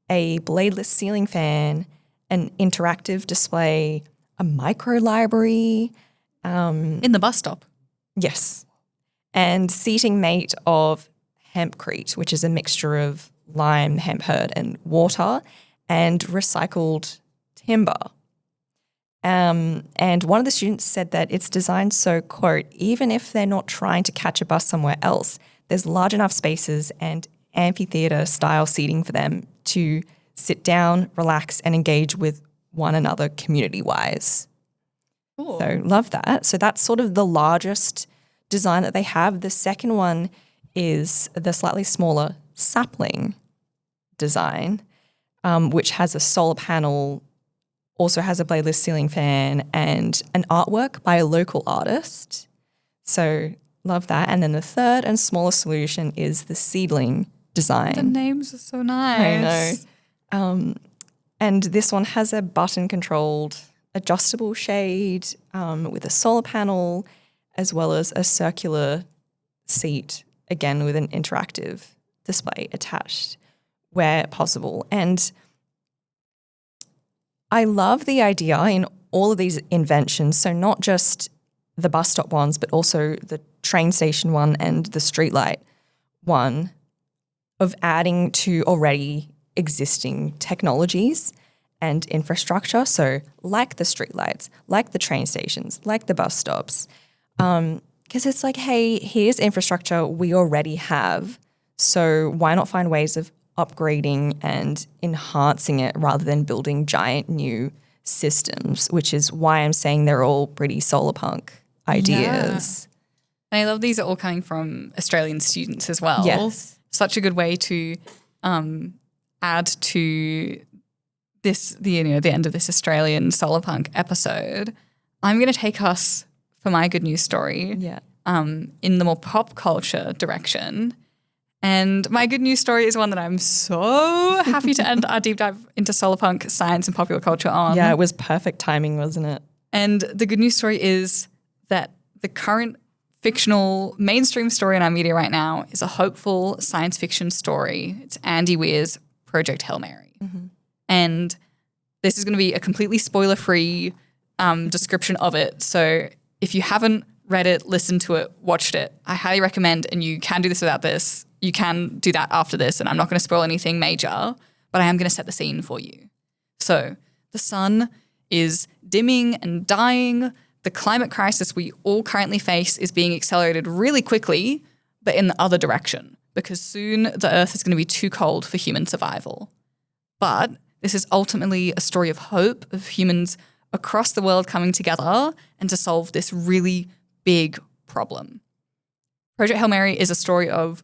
a bladeless ceiling fan, an interactive display, a micro library. In the bus stop? Yes. And seating made of hempcrete, which is a mixture of lime, hemp hurd and water, and recycled timber. And one of the students said that it's designed so, quote, even if they're not trying to catch a bus somewhere else, there's large enough spaces and amphitheatre-style seating for them to sit down, relax, and engage with one another community-wise. Cool. So love that. So that's sort of the largest design that they have. The second one is the slightly smaller sapling design, which has a solar panel, also has a bladeless ceiling fan and an artwork by a local artist. So love that. And then the third and smaller solution is the seedling design. The names are so nice. I know. And this one has a button-controlled adjustable shade with a solar panel as well as a circular seat, again with an interactive display attached where possible. And I love the idea in all of these inventions, so not just the bus stop ones, but also the train station one and the streetlight one, of adding to already existing technologies and infrastructure. So like the streetlights, like the train stations, like the bus stops, because it's like, hey, here's infrastructure we already have. So why not find ways of upgrading and enhancing it rather than building giant new systems, which is why I'm saying they're all pretty solarpunk ideas. Yeah. And I love these are all coming from Australian students as well. Yes. Such a good way to add to this, the end of this Australian solarpunk episode. I'm going to take us for my good news story in the more pop culture direction. And my good news story is one that I'm so happy to end our deep dive into solarpunk science and popular culture on. Yeah, it was perfect timing, wasn't it? And the good news story is that the current fictional mainstream story in our media right now is a hopeful science fiction story. It's Andy Weir's Project Hail Mary. Mm-hmm. And this is going to be a completely spoiler-free description of it. So if you haven't read it, listened to it, watched it, I highly recommend, and you can do this without this, you can do that after this, and I'm not going to spoil anything major, but I am going to set the scene for you. So the sun is dimming and dying. The climate crisis we all currently face is being accelerated really quickly, but in the other direction, because soon the Earth is going to be too cold for human survival. But this is ultimately a story of hope, of humans across the world coming together and to solve this really big problem. Project Hail Mary is a story of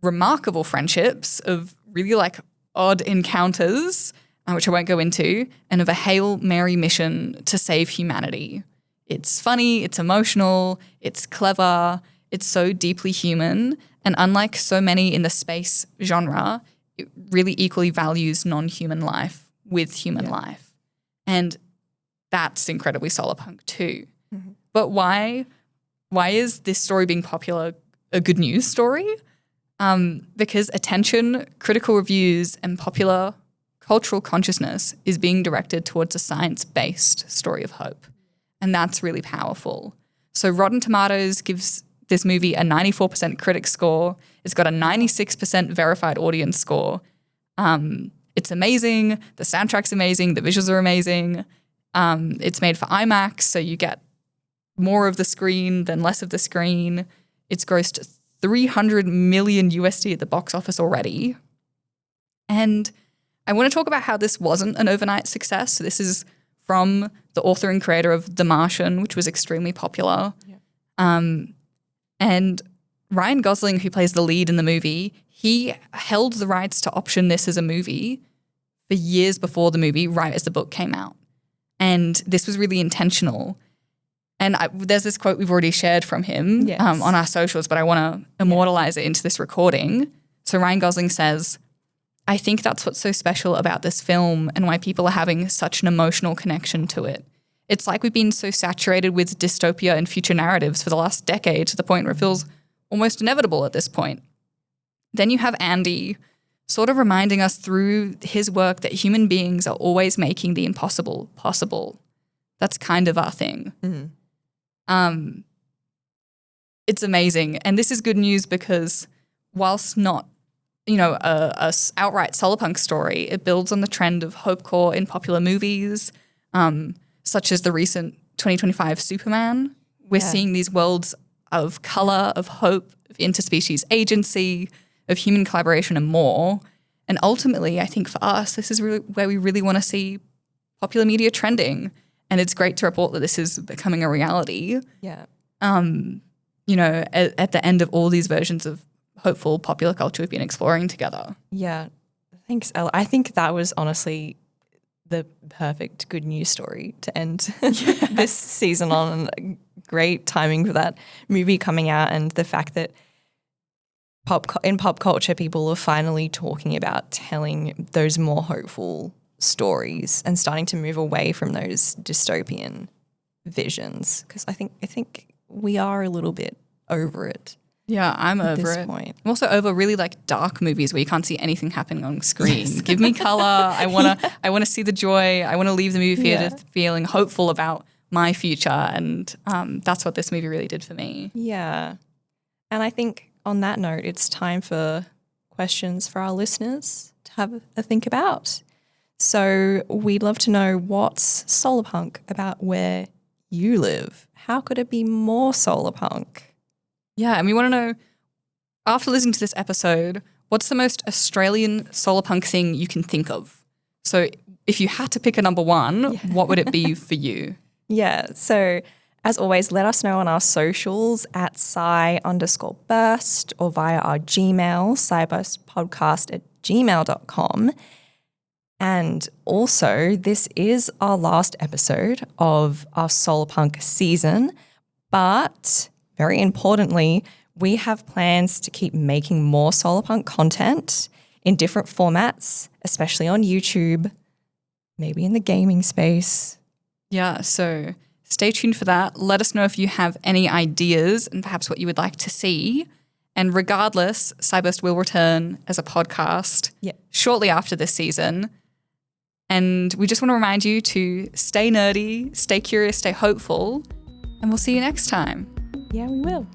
remarkable friendships, of really like odd encounters, which I won't go into, and of a Hail Mary mission to save humanity. It's funny, it's emotional, it's clever, it's so deeply human, and unlike so many in the space genre, it really equally values non-human life with human life. And that's incredibly solarpunk too. Mm-hmm. But why is this story being popular a good news story? Because attention, critical reviews, and popular cultural consciousness is being directed towards a science-based story of hope. And that's really powerful. So Rotten Tomatoes gives this movie a 94% critic score. It's got a 96% verified audience score. It's amazing. The soundtrack's amazing. The visuals are amazing. It's made for IMAX, so you get more of the screen than less of the screen. It's grossed $300 million USD at the box office already. And I want to talk about how this wasn't an overnight success. So this is from the author and creator of The Martian, which was extremely popular. Yeah. And Ryan Gosling, who plays the lead in the movie, he held the rights to option this as a movie for years before the movie, right as the book came out. And this was really intentional. And there's this quote we've already shared from him on our socials, but I want to immortalize it into this recording. So Ryan Gosling says, "I think that's what's so special about this film and why people are having such an emotional connection to it. It's like we've been so saturated with dystopia and future narratives for the last decade to the point where it feels almost inevitable at this point. Then you have Andy sort of reminding us through his work that human beings are always making the impossible possible. That's kind of our thing." Mm-hmm. It's amazing. And this is good news because whilst not a outright solarpunk story, it builds on the trend of hopecore in popular movies, such as the recent 2025 Superman. We're seeing these worlds of color, of hope, of interspecies agency, of human collaboration and more. And ultimately, I think for us, this is really where we really want to see popular media trending. And it's great to report that this is becoming a reality. Yeah. At the end of all these versions of hopeful popular culture we've been exploring together. Yeah. Thanks, Ella. I think that was honestly the perfect good news story to end this season on. Great timing for that movie coming out, and the fact that in pop culture people are finally talking about telling those more hopeful stories and starting to move away from those dystopian visions, because I think we are a little bit over it. Yeah, I'm over it. I'm also over really like dark movies where you can't see anything happening on screen. Yes. Give me color. I wanna see the joy. I want to leave the movie theater feeling hopeful about my future, and that's what this movie really did for me. Yeah, and I think on that note, it's time for questions for our listeners to have a think about. So we'd love to know, what's solarpunk about where you live? How could it be more solarpunk? Yeah, and we want to know, after listening to this episode, what's the most Australian solarpunk thing you can think of? So if you had to pick a number one, what would it be for you? Yeah, so as always, let us know on our socials at sci_burst or via our Gmail, sciburstpodcast@gmail.com. And also, this is our last episode of our solarpunk season, but very importantly, we have plans to keep making more solarpunk content in different formats, especially on YouTube, maybe in the gaming space. Yeah, so stay tuned for that. Let us know if you have any ideas and perhaps what you would like to see. And regardless, Cyburst will return as a podcast shortly after this season. And we just want to remind you to stay nerdy, stay curious, stay hopeful, and we'll see you next time. Yeah, we will.